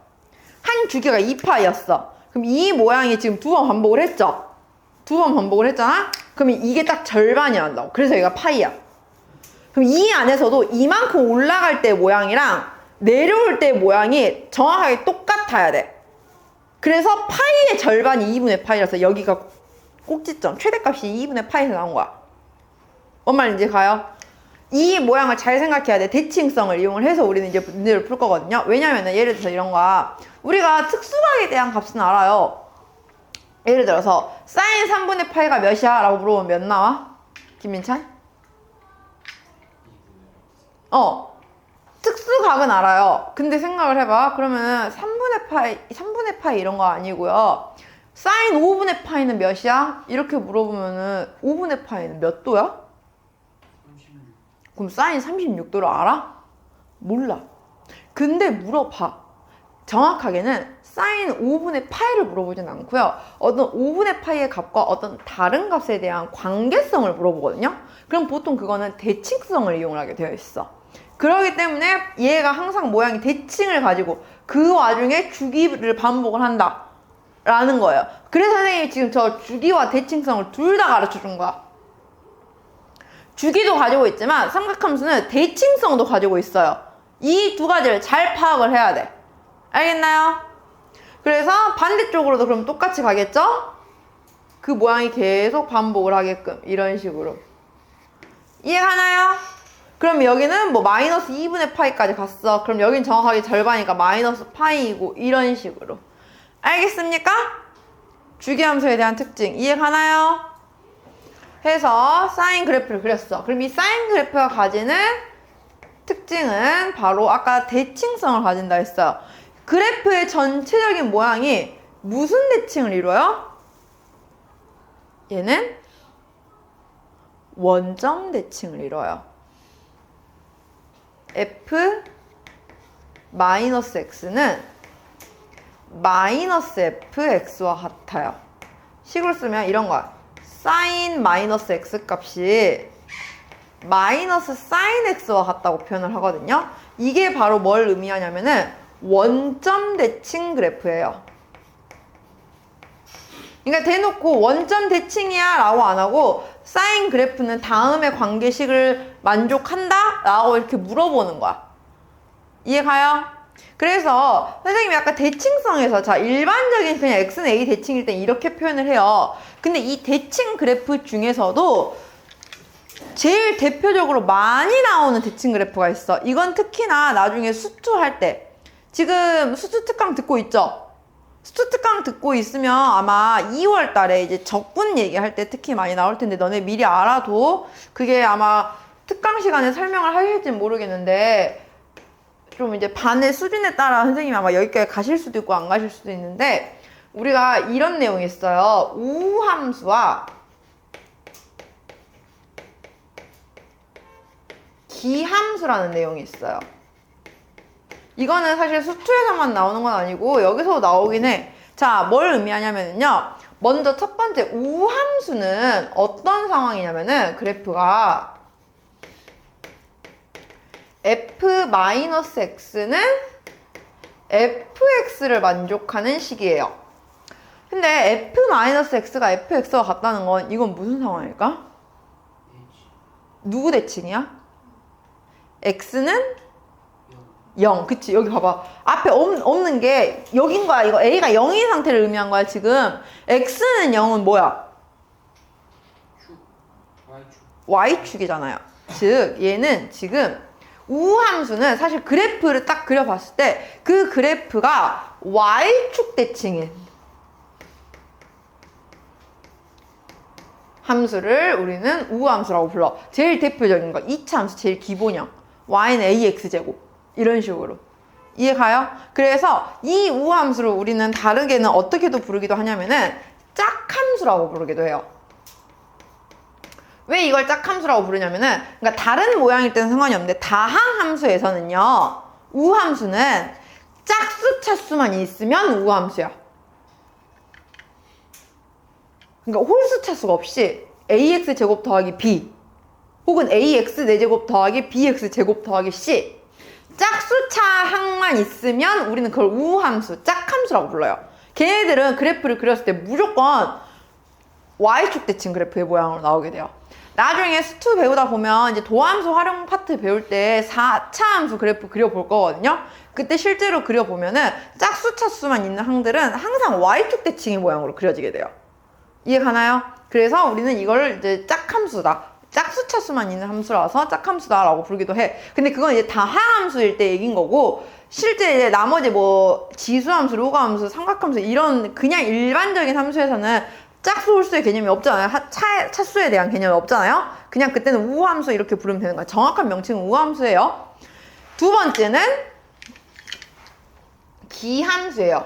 한 주기가 2파이였어. 그럼 이 모양이 지금 두 번 반복을 했죠. 두 번 반복을 했잖아. 그러면 이게 딱 절반이 난다고. 그래서 여기가 파이야. 그럼 이 안에서도 이만큼 올라갈 때 모양이랑 내려올 때 모양이 정확하게 똑같아야 돼. 그래서 파이의 절반이 2분의 파이라서 여기가 꼭지점 최대값이 2분의 파이에서 나온 거야. 뭔 말인지 가요? 이 모양을 잘 생각해야 돼. 대칭성을 이용을 해서 우리는 이제 문제를 풀 거거든요. 왜냐면은 예를 들어서 이런 거야. 우리가 특수각에 대한 값은 알아요. 예를 들어서 사인 3분의 파이가 몇이야? 라고 물어보면 몇 나와? 김민찬? 특수각은 알아요. 근데 생각을 해봐. 그러면은 3분의 파이 이런 거 아니고요. 사인 5분의 파이는 몇이야? 이렇게 물어보면은 5분의 파이는 몇 도야? 36. 그럼 사인 36도를 알아? 몰라. 근데 물어봐. 정확하게는 사인 5분의 파이를 물어보진 않고요. 어떤 5분의 파이의 값과 어떤 다른 값에 대한 관계성을 물어보거든요. 그럼 보통 그거는 대칭성을 이용을 하게 되어 있어. 그렇기 때문에 얘가 항상 모양이 대칭을 가지고 그 와중에 주기를 반복을 한다 라는 거예요. 그래서 선생님이 지금 저 주기와 대칭성을 둘 다 가르쳐 준 거야. 주기도 가지고 있지만 삼각함수는 대칭성도 가지고 있어요. 이 두 가지를 잘 파악을 해야 돼. 알겠나요? 그래서 반대쪽으로도 그럼 똑같이 가겠죠? 그 모양이 계속 반복을 하게끔 이런 식으로. 이해가나요? 그럼 여기는 뭐 마이너스 2분의 파이까지 갔어. 그럼 여긴 정확하게 절반이니까 마이너스 파이이고 이런 식으로. 알겠습니까? 주기함수에 대한 특징 이해가나요? 해서 사인 그래프를 그렸어. 그럼 이 사인 그래프가 가지는 특징은 바로 아까 대칭성을 가진다 했어요. 그래프의 전체적인 모양이 무슨 대칭을 이루어요? 얘는 원점 대칭을 이뤄요. f 마이너스 x는 마이너스 fx와 같아요. 식으로 쓰면 이런 거야. 사인 마이너스 x 값이 마이너스 사인 x와 같다고 표현을 하거든요. 이게 바로 뭘 의미하냐면은 원점 대칭 그래프예요. 그러니까 대놓고 원점 대칭이야 라고 안 하고 사인 그래프는 다음의 관계식을 만족한다? 라고 이렇게 물어보는 거야. 이해가요? 그래서 선생님이 아까 대칭성에서 자 일반적인 그냥 x는 a 대칭일 땐 이렇게 표현을 해요. 근데 이 대칭 그래프 중에서도 제일 대표적으로 많이 나오는 대칭 그래프가 있어. 이건 특히나 나중에 수투 할 때 지금 수투 특강 듣고 있죠? 수투 특강 듣고 있으면 아마 2월 달에 이제 적분 얘기할 때 특히 많이 나올 텐데 너네 미리 알아도 그게 아마 특강 시간에 설명을 하실지 모르겠는데 좀 이제 반의 수준에 따라 선생님이 아마 여기까지 가실 수도 있고 안 가실 수도 있는데 우리가 이런 내용이 있어요. 우함수와 기함수라는 내용이 있어요. 이거는 사실 수투에서만 나오는 건 아니고 여기서도 나오긴 해. 자, 뭘 의미하냐면요. 먼저 첫 번째 우함수는 어떤 상황이냐면은 그래프가 f-x는 fx를 만족하는 식이에요. 근데 f-x가 fx와 같다는 건 이건 무슨 상황일까? 누구 대칭이야? x는 0. 그치? 여기 봐봐. 앞에 없는 게 여긴 거야. 이거 a가 0인 상태를 의미한 거야, 지금. x는 0은 뭐야? y축이잖아요. 즉, 얘는 지금 우함수는 사실 그래프를 딱 그려봤을 때 그 그래프가 y축 대칭인 함수를 우리는 우함수라고 불러. 제일 대표적인 거 2차 함수 제일 기본형 y는 ax제곱 이런 식으로 이해가요? 그래서 이 우함수를 우리는 다르게는 어떻게도 부르기도 하냐면은 짝함수라고 부르기도 해요. 왜 이걸 짝함수라고 부르냐면은 그러니까 다른 모양일 때는 상관이 없는데 다항함수에서는요 우함수는 짝수 차수만 있으면 우함수야. 그러니까 홀수 차수가 없이 ax 제곱 더하기 b 혹은 ax 4제곱 더하기 bx 제곱 더하기 c 짝수차 항만 있으면 우리는 그걸 우함수, 짝함수라고 불러요. 걔네들은 그래프를 그렸을 때 무조건 y축 대칭 그래프의 모양으로 나오게 돼요. 나중에 수투 배우다 보면 이제 도함수 활용 파트 배울 때 4차 함수 그래프 그려볼 거거든요. 그때 실제로 그려보면은 짝수차 수만 있는 항들은 항상 y축 대칭의 모양으로 그려지게 돼요. 이해 가나요? 그래서 우리는 이걸 이제 짝함수다. 짝수차 수만 있는 함수라서 짝함수다라고 부르기도 해. 근데 그건 이제 다항함수일 때 얘기인 거고, 실제 이제 나머지 뭐 지수함수, 로가함수, 삼각함수 이런 그냥 일반적인 함수에서는 짝수 홀수의 개념이 없잖아요. 차수에 대한 개념이 없잖아요. 그냥 그때는 우함수 이렇게 부르면 되는 거야. 정확한 명칭은 우함수예요. 두 번째는 기함수예요.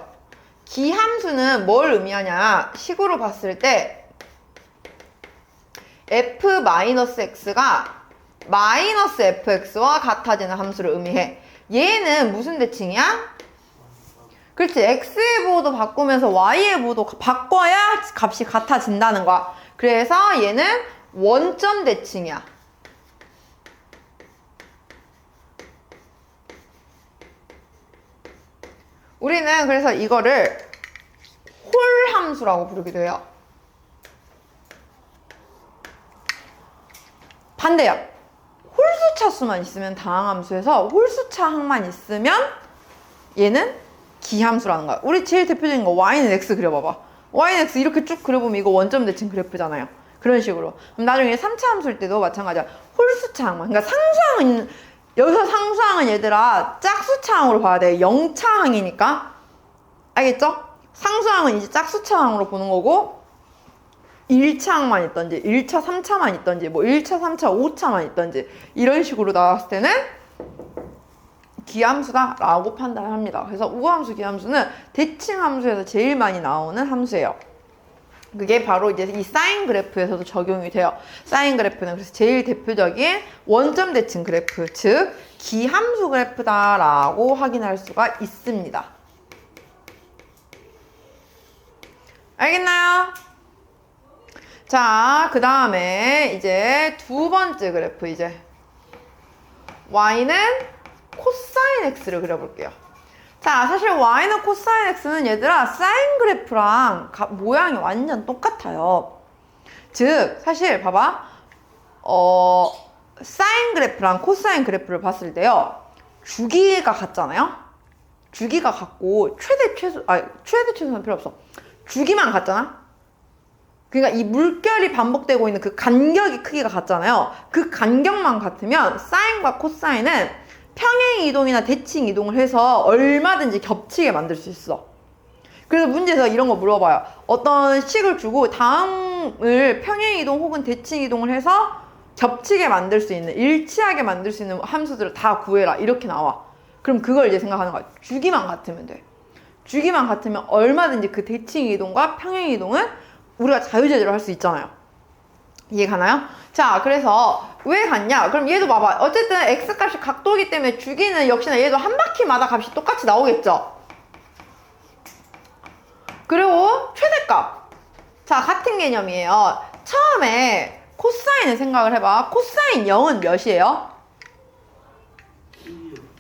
기함수는 뭘 의미하냐? 식으로 봤을 때 f-x가 -fx와 같아지는 함수를 의미해. 얘는 무슨 대칭이야? 그렇지. x의 부호도 바꾸면서 y의 부호도 바꿔야 값이 같아진다는 거야. 그래서 얘는 원점 대칭이야. 우리는 그래서 이거를 홀 함수라고 부르기도 해요. 반대야. 홀수차 수만 있으면 다항함수에서 홀수차 항만 있으면 얘는 기함수라는 거야. 우리 제일 대표적인 거 y는 x 그려봐봐. y는 x 이렇게 쭉 그려보면 이거 원점 대칭 그래프잖아요. 그런 식으로. 그럼 나중에 3차 함수일 때도 마찬가지야. 홀수차 항만. 그러니까 상수항은, 여기서 상수항은 얘들아 짝수차항으로 봐야 돼. 0차 항이니까. 알겠죠? 상수항은 이제 짝수차항으로 보는 거고, 1차 항만 있던지 1차 3차만 있던지 뭐 1차 3차 5차만 있던지 이런 식으로 나왔을 때는 기함수다 라고 판단합니다. 그래서 우함수 기함수는 대칭함수에서 제일 많이 나오는 함수예요. 그게 바로 이제 이 사인 그래프에서도 적용이 돼요. 사인 그래프는 그래서 제일 대표적인 원점 대칭 그래프, 즉 기함수 그래프다 라고 확인할 수가 있습니다. 알겠나요? 자, 그 다음에 이제 두 번째 그래프, 이제 y는 코사인 x를 그려볼게요. 자, 사실 y는 코사인 x는 얘들아 사인 그래프랑 모양이 완전 똑같아요. 즉 사실 봐봐, 사인 그래프랑 코사인 그래프를 봤을 때요, 주기가 같잖아요. 주기가 같고 최대 최소는 필요 없어. 주기만 같잖아. 그러니까 이 물결이 반복되고 있는 그 간격이 크기가 같잖아요. 그 간격만 같으면 사인과 코사인은 평행 이동이나 대칭 이동을 해서 얼마든지 겹치게 만들 수 있어. 그래서 문제에서 이런 거 물어봐요. 어떤 식을 주고 다음을 평행 이동 혹은 대칭 이동을 해서 겹치게 만들 수 있는, 일치하게 만들 수 있는 함수들을 다 구해라. 이렇게 나와. 그럼 그걸 이제 생각하는 거야. 주기만 같으면 돼. 주기만 같으면 얼마든지 그 대칭 이동과 평행 이동은 우리가 자유제재로 할 수 있잖아요. 이해 가나요? 자, 그래서 왜 같냐? 그럼 얘도 봐봐. 어쨌든 x값이 각도이기 때문에 주기는 역시나 얘도 한 바퀴마다 값이 똑같이 나오겠죠? 그리고 최대값. 자, 같은 개념이에요. 처음에 코사인을 생각을 해봐. 코사인 0은 몇이에요?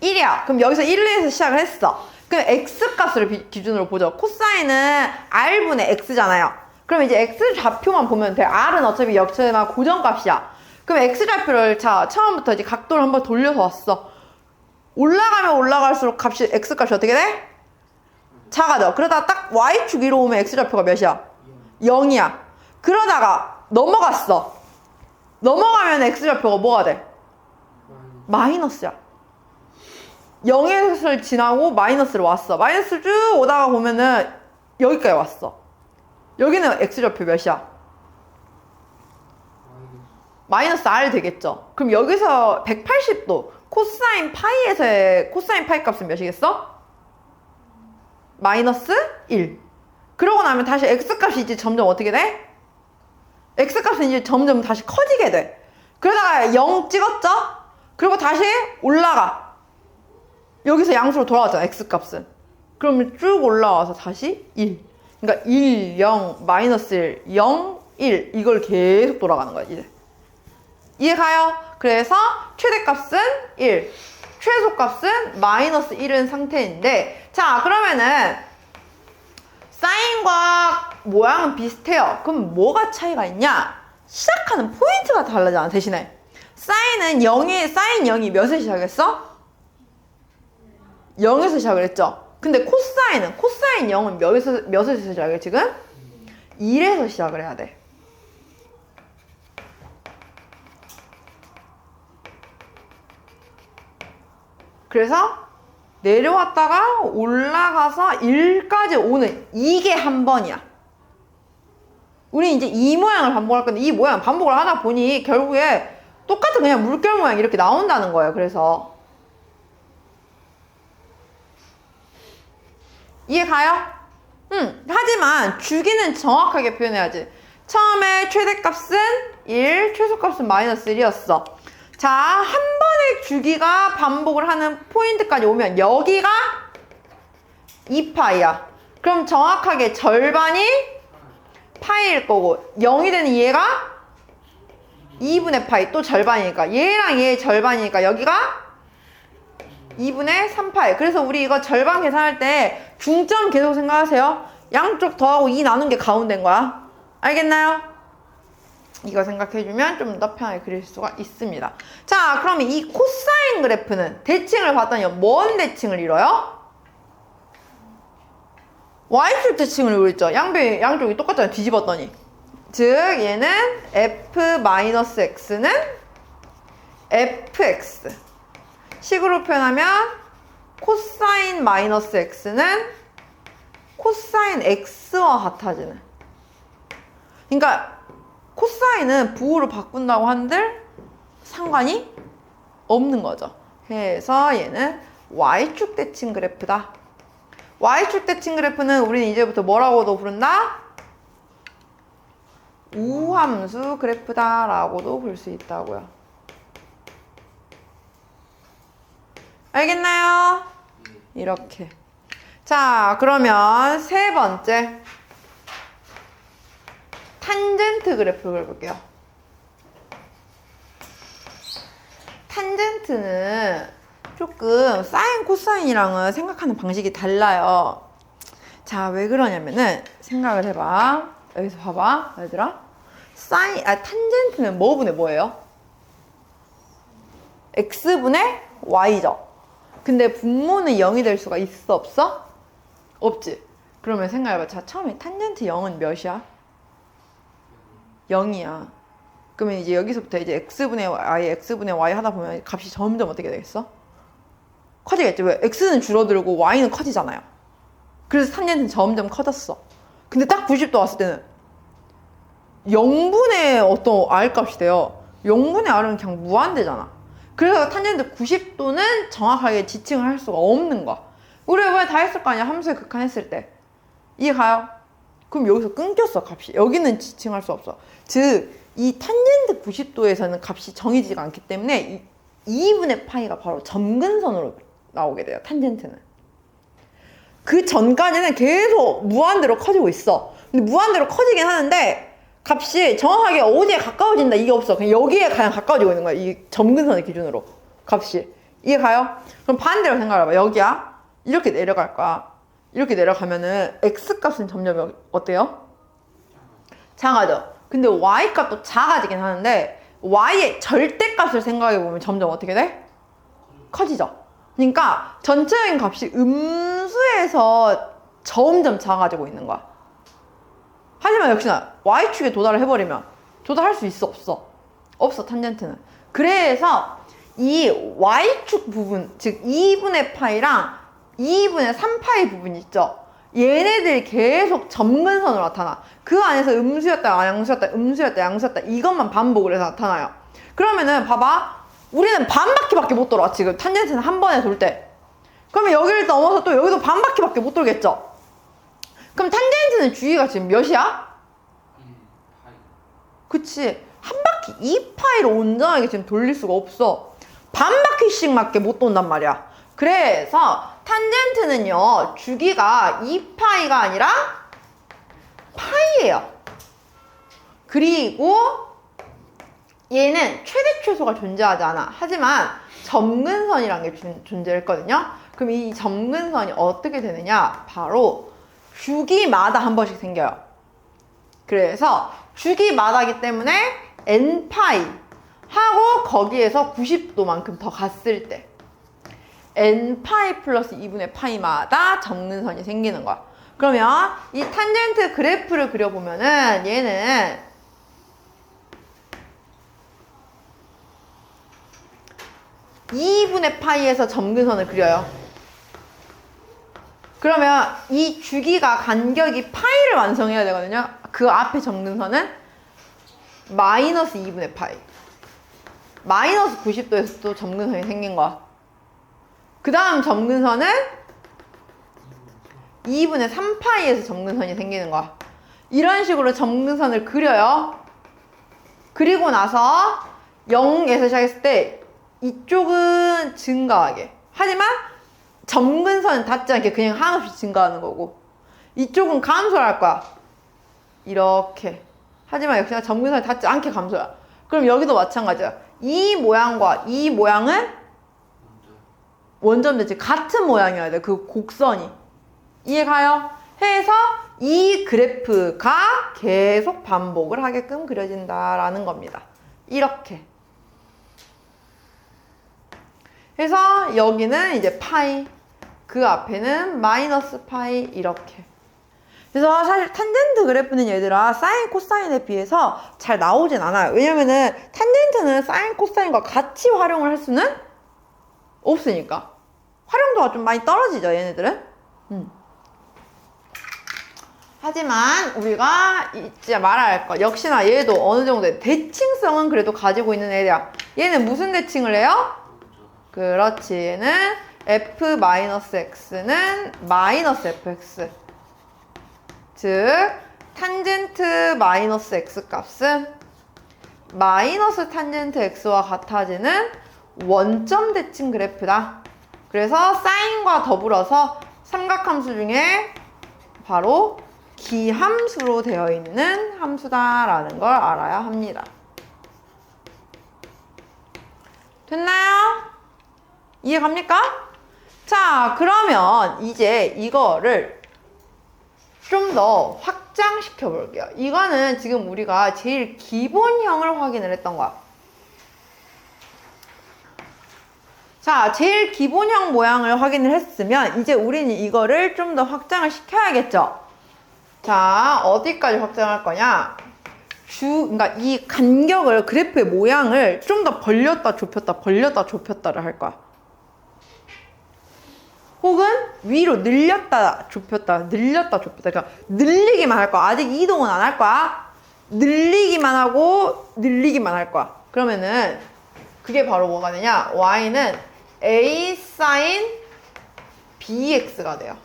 1이야. 그럼 여기서 1에서 시작을 했어. 그럼 x값을 기준으로 보죠. 코사인은 r분의 x잖아요. 그럼 이제 x좌표만 보면 돼. r은 어차피 역체나 고정값이야. 그럼 x좌표를 자 처음부터 이제 각도를 한번 돌려서 왔어. 올라가면 올라갈수록 x값이 어떻게 돼? 작아져. 그러다가 딱 y축 위로 오면 x좌표가 몇이야? 0이야. 그러다가 넘어갔어. 넘어가면 x좌표가 뭐가 돼? 마이너스야. 0에서 지나고 마이너스로 왔어. 마이너스를 쭉 오다가 보면은 여기까지 왔어. 여기는 x좌표 몇이야? 마이너스 r 되겠죠? 그럼 여기서 180도 코사인 파이에서의 코사인 파이 값은 몇이겠어? 마이너스 1. 그러고 나면 다시 x값이 이제 점점 어떻게 돼? x값은 이제 점점 다시 커지게 돼. 그러다가 0 찍었죠? 그리고 다시 올라가. 여기서 양수로 돌아왔잖아, x값은. 그러면 쭉 올라와서 다시 1. 그러니까 1, 0, 마이너스 1, 0, 1 이걸 계속 돌아가는 거야 이제. 이해가요? 그래서 최대값은 1, 최소값은 마이너스 1인 상태인데, 자 그러면은 사인과 모양은 비슷해요. 그럼 뭐가 차이가 있냐? 시작하는 포인트가 다르잖아. 대신에 사인 0이 몇에 시작했어? 0에서 시작을 했죠. 근데 코사인 0은 몇에서 시작해 지금? 1에서 시작을 해야 돼. 그래서 내려왔다가 올라가서 1까지 오는 이게 한 번이야. 우리 이제 이 모양을 반복할 건데 이 모양 반복을 하다 보니 결국에 똑같은 그냥 물결 모양 이렇게 나온다는 거예요. 그래서 이해 가요? 하지만 주기는 정확하게 표현해야지. 처음에 최대값은 1, 최소값은 마이너스 1이었어. 자, 한 번의 주기가 반복을 하는 포인트까지 오면 여기가 2파이야. 그럼 정확하게 절반이 파이일 거고 0이 되는 얘가 2분의 파이, 또 절반이니까 얘랑 얘 절반이니까 여기가 2분의 3파이. 그래서 우리 이거 절반 계산할 때 중점 계속 생각하세요. 양쪽 더하고 2 나눈 게 가운데인 거야. 알겠나요? 이거 생각해주면 좀 더 편하게 그릴 수가 있습니다. 자, 그러면 이 코사인 그래프는 대칭을 봤더니 뭔 대칭을 이뤄요? Y축 대칭을 이루죠. 양쪽이 똑같잖아요. 뒤집었더니. 즉 얘는 F-X는 FX 식으로 표현하면 코사인 마이너스 X는 코사인 X와 같아지는. 그러니까 코사인은 부호를 바꾼다고 한들 상관이 없는 거죠. 그래서 얘는 Y축 대칭 그래프다. Y축 대칭 그래프는 우리는 이제부터 뭐라고도 부른다? 우함수 그래프다 라고도 볼 수 있다고요. 알겠나요? 이렇게. 자, 그러면 세 번째 탄젠트 그래프를 그려볼게요. 탄젠트는 조금 사인, 코사인이랑은 생각하는 방식이 달라요. 자, 왜 그러냐면은 생각을 해봐. 여기서 봐봐, 얘들아. 탄젠트는 뭐분의 뭐예요? x분의 y죠. 근데 분모는 0이 될 수가 있어, 없어? 없지. 그러면 생각해봐. 자, 처음에 탄젠트 0은 몇이야? 0이야. 그러면 이제 여기서부터 이제 x분의 y 하다 보면 값이 점점 어떻게 되겠어? 커지겠지. 왜? x는 줄어들고 y는 커지잖아요. 그래서 탄젠트는 점점 커졌어. 근데 딱 90도 왔을 때는 0분의 어떤 r 값이 돼요. 0분의 r은 그냥 무한대잖아. 그래서 탄젠트 90도는 정확하게 지칭을 할 수가 없는 거야. 우리 이번에 다 했을 거 아니야? 함수의 극한했을 때. 이해 가요? 그럼 여기서 끊겼어, 값이. 여기는 지칭할 수 없어. 즉, 이 탄젠트 90도에서는 값이 정해지지가 않기 때문에 2분의 파이가 바로 점근선으로 나오게 돼요, 탄젠트는. 그 전까지는 계속 무한대로 커지고 있어. 근데 무한대로 커지긴 하는데 값이 정확하게 어디에 가까워진다 이게 없어. 그냥 여기에 가장 가까워지고 있는 거야. 이 점근선의 기준으로 값이. 이해 가요? 그럼 반대로 생각해봐. 여기야. 이렇게 내려갈 거야. 이렇게 내려가면은 x값은 점점 어때요? 작아져. 근데 y값도 작아지긴 하는데 y의 절대값을 생각해보면 점점 어떻게 돼? 커지죠. 그러니까 전체적인 값이 음수에서 점점 작아지고 있는 거야. 하지만 역시나 y축에 도달을 해버리면 도달할 수 있어, 없어? 없어, 탄젠트는. 그래서 이 y축 부분, 즉 2분의 파이랑 2분의 3파이 부분 있죠? 얘네들이 계속 점근선으로 나타나. 그 안에서 음수였다, 양수였다, 음수였다, 양수였다 이것만 반복을 해서 나타나요. 그러면은 봐봐. 우리는 반 바퀴밖에 못 돌아, 지금. 탄젠트는 한 번에 돌 때. 그러면 여기를 넘어서 또 여기도 반 바퀴밖에 못 돌겠죠? 그럼 탄젠트는 주기가 지금 몇이야? 그치. 한 바퀴 2파이로 온전하게 지금 돌릴 수가 없어. 반 바퀴씩밖에 못 돈단 말이야. 그래서 탄젠트는요, 주기가 2파이가 아니라 파이예요. 그리고 얘는 최대 최소가 존재하지 않아. 하지만 점근선이라는 게 존재했거든요. 그럼 이 점근선이 어떻게 되느냐? 바로 주기마다 한 번씩 생겨요. 그래서 주기마다기 때문에 n파이 하고 거기에서 90도만큼 더 갔을 때 n파이 플러스 2분의 파이마다 점근선이 생기는 거야. 그러면 이 탄젠트 그래프를 그려보면은 얘는 2분의 파이에서 점근선을 그려요. 그러면 이 주기가 간격이 파이를 완성해야 되거든요. 그 앞에 점근선은 마이너스 2분의 파이. 마이너스 90도에서 또 점근선이 생긴 거야. 그 다음 점근선은 2분의 3파이에서 점근선이 생기는 거야. 이런 식으로 점근선을 그려요. 그리고 나서 0에서 시작했을 때 이쪽은 증가하게. 하지만 점근선은 닿지 않게 그냥 한없이 증가하는 거고 이쪽은 감소를 할 거야. 이렇게. 하지만 역시나 점근선이 닿지 않게 감소야. 그럼 여기도 마찬가지야. 이 모양과 이 모양은 원점 대칭 같은 모양이어야 돼. 그 곡선이. 이해가요? 해서 이 그래프가 계속 반복을 하게끔 그려진다라는 겁니다. 이렇게. 그래서 여기는 이제 파이, 그 앞에는 마이너스 파이 이렇게. 그래서 사실 탄젠트 그래프는 얘들아 사인 코사인에 비해서 잘 나오진 않아요. 왜냐면은 탄젠트는 사인 코사인과 같이 활용을 할 수는 없으니까 활용도가 좀 많이 떨어지죠 얘네들은. 하지만 우리가 진짜 말해야 할 거 역시나 얘도 어느 정도의 대칭성은 그래도 가지고 있는 애야. 얘는 무슨 대칭을 해요? 그렇지. 얘는 f-x는 마이너스 fx. 즉 탄젠트 마이너스 x 값은 마이너스 탄젠트 x와 같아지는 원점 대칭 그래프다. 그래서 사인과 더불어서 삼각함수 중에 바로 기함수로 되어 있는 함수다라는 걸 알아야 합니다. 됐나요? 이해 갑니까? 자, 그러면 이제 이거를 좀 더 확장시켜 볼게요. 이거는 지금 우리가 제일 기본형을 확인을 했던 거야. 자, 제일 기본형 모양을 확인을 했으면 이제 우리는 이거를 좀 더 확장을 시켜야겠죠. 자, 어디까지 확장할 거냐? 그러니까 이 간격을, 그래프의 모양을 좀 더 벌렸다 좁혔다를 할 거야. 혹은 위로 늘렸다 좁혔다 그러니까 늘리기만 할 거야. 아직 이동은 안 할 거야. 늘리기만 할 거야. 그러면은 그게 바로 뭐가 되냐? y는 a sin bx가 돼요.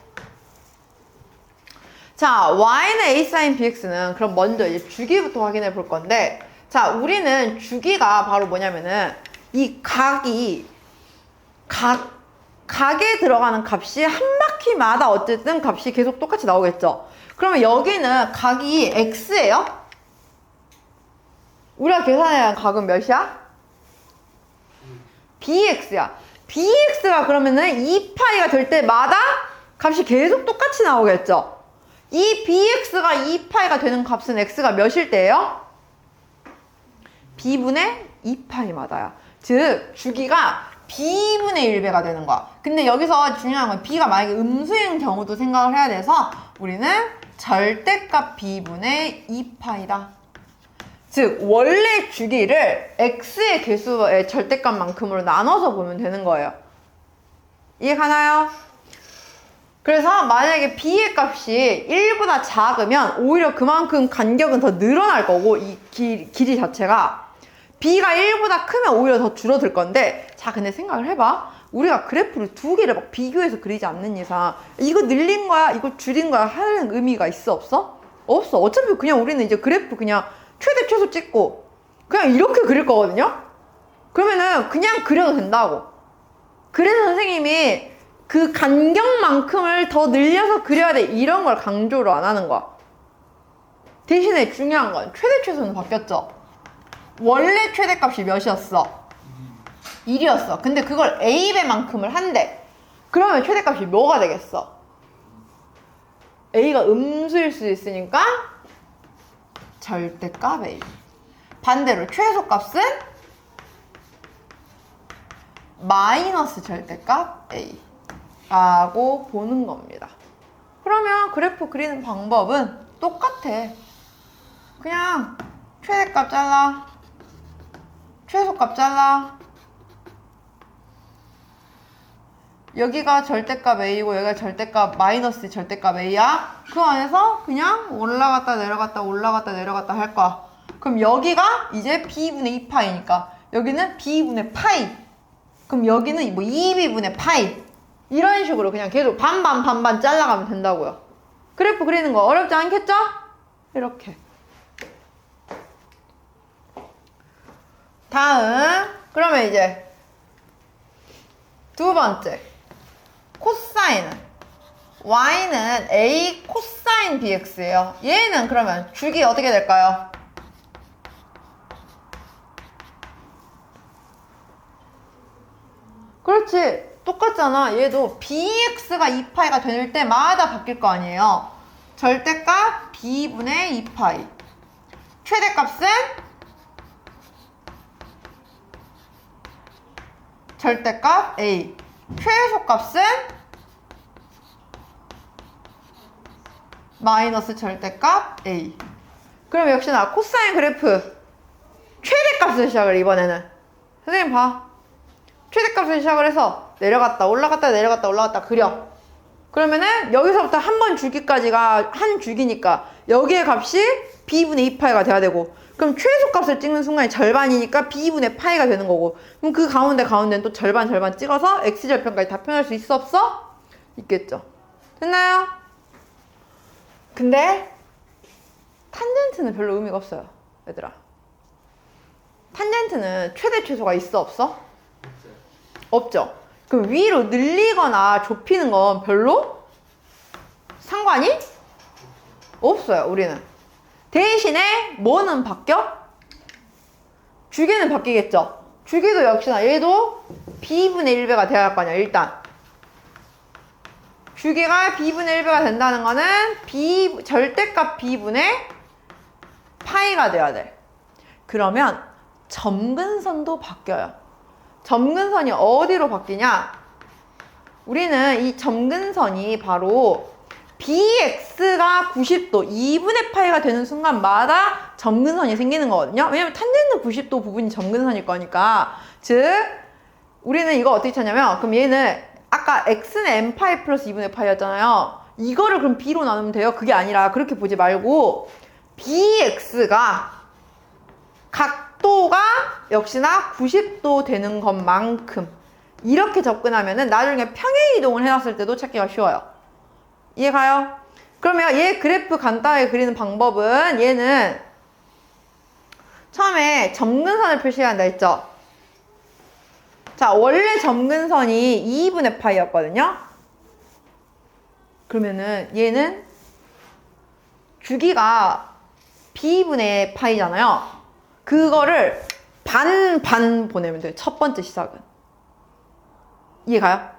자, y는 a sin bx는 그럼 먼저 이제 주기부터 확인해 볼 건데, 자, 우리는 주기가 바로 뭐냐면은 이 각에 들어가는 값이 한 바퀴마다 어쨌든 값이 계속 똑같이 나오겠죠. 그러면 여기는 각이 x예요? 우리가 계산해야 하는 각은 몇이야? bx야. bx가 그러면은 2파이가 될 때마다 값이 계속 똑같이 나오겠죠. 이 bx가 2파이가 되는 값은 x가 몇일 때예요? b분의 2파이마다야. 즉 주기가 b분의 1배가 되는 거야. 근데 여기서 중요한 건 b가 만약에 음수인 경우도 생각을 해야 돼서 우리는 절대값 b분의 2파이다. 즉 원래 주기를 x의 개수의 절대값만큼으로 나눠서 보면 되는 거예요. 이해 가나요? 그래서 만약에 b의 값이 1보다 작으면 오히려 그만큼 간격은 더 늘어날 거고, 이 길이 자체가 b가 1보다 크면 오히려 더 줄어들 건데, 자 근데 생각을 해봐. 우리가 그래프를 두 개를 막 비교해서 그리지 않는 이상 이거 늘린 거야 이거 줄인 거야 하는 의미가 있어 없어? 없어. 어차피 그냥 우리는 이제 그래프 그냥 최대 최소 찍고 그냥 이렇게 그릴 거거든요. 그러면은 그냥 그려도 된다고. 그래서 선생님이 그 간격만큼을 더 늘려서 그려야 돼 이런 걸 강조를 안 하는 거야. 대신에 중요한 건 최대 최소는 바뀌었죠. 원래 최대값이 몇이었어? 1이었어. 근데 그걸 A배만큼을 한대. 그러면 최대값이 뭐가 되겠어? A가 음수일 수 있으니까 절대값 A. 반대로 최소값은 마이너스 절대값 A 라고 보는 겁니다. 그러면 그래프 그리는 방법은 똑같아. 그냥 최대값 잘라, 최소값 잘라. 여기가 절대값 A고 여기가 절대값 마이너스 절대값 A야. 그 안에서 그냥 올라갔다 내려갔다 올라갔다 내려갔다 할 거야. 그럼 여기가 이제 B분의 2파이니까 여기는 B분의 파이. 그럼 여기는 뭐 2B분의 파이. 이런 식으로 그냥 계속 반반 반반 잘라가면 된다고요. 그래프 그리는 거 어렵지 않겠죠? 이렇게. 다음 그러면 이제 두 번째 코사인은 y는 a 코사인 bx예요. 얘는 그러면 주기 어떻게 될까요? 그렇지, 똑같잖아. 얘도 bx가 2파이가 될 때마다 바뀔 거 아니에요. 절대값 b분의 2파이, 최대값은 절대값 a, 최소값은 마이너스 절대값 a. 그럼 역시나 코사인 그래프 최대값을 시작을 이번에는. 선생님 봐. 최대값을 시작을 해서 내려갔다 올라갔다 내려갔다 올라갔다 그려. 그러면은 여기서부터 한 번 주기까지가 한 주기니까 여기의 값이 b분의 2파이가 돼야 되고, 그럼 최소값을 찍는 순간이 절반이니까 b분의 파이가 되는 거고, 그럼 그 가운데는 또 절반 찍어서 x절편까지 다 표현할 수 있어 없어? 있겠죠. 됐나요? 근데 탄젠트는 별로 의미가 없어요, 얘들아. 탄젠트는 최대 최소가 있어 없어? 없죠. 그럼 위로 늘리거나 좁히는 건 별로 상관이 없어요, 우리는. 대신에 뭐는 바뀌어? 주기는 바뀌겠죠. 주기도 역시나 얘도 b분의 1배가 돼야 할 거 아니야. 일단 주기가 b분의 1배가 된다는 거는 절대값 b분의 파이가 돼야 돼. 그러면 점근선도 바뀌어요. 점근선이 어디로 바뀌냐? 우리는 이 점근선이 바로 bx가 90도 2분의 파이가 되는 순간마다 점근선이 생기는 거거든요. 왜냐면 탄젠트 90도 부분이 점근선일 거니까. 즉 우리는 이거 어떻게 찾냐면, 그럼 얘는 아까 x는 n파이 플러스 2분의 파이였잖아요. 이거를 그럼 b로 나누면 돼요? 그게 아니라 그렇게 보지 말고 bx가 각도가 역시나 90도 되는 것만큼 이렇게 접근하면은 나중에 평행 이동을 해놨을 때도 찾기가 쉬워요. 이해가요? 그러면 얘 그래프 간단하게 그리는 방법은, 얘는 처음에 점근선을 표시해야 한다 했죠? 자, 원래 점근선이 2분의 파이였거든요? 그러면은 얘는 주기가 b분의 파이잖아요? 그거를 반 보내면 돼요. 첫 번째 시작은. 이해가요?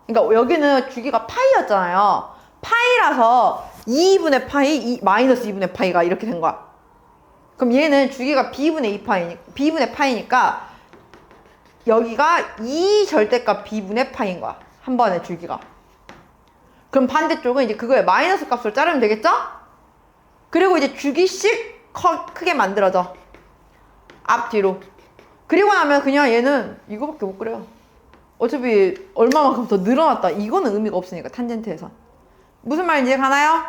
그러니까 여기는 주기가 파이였잖아요. 파이라서 2분의 파이, 마이너스 2분의 파이가 이렇게 된 거야. 그럼 얘는 주기가 b분의 파이니까 여기가 2 절대값 b분의 파이인 거야. 한 번의 주기가. 그럼 반대쪽은 이제 그거에 마이너스 값을 자르면 되겠죠? 그리고 이제 주기씩 크게 만들어져. 앞뒤로. 그리고 나면 그냥 얘는 이거밖에 못 그려요. 어차피 얼마만큼 더 늘어났다, 이거는 의미가 없으니까, 탄젠트에선. 무슨 말인지 가나요?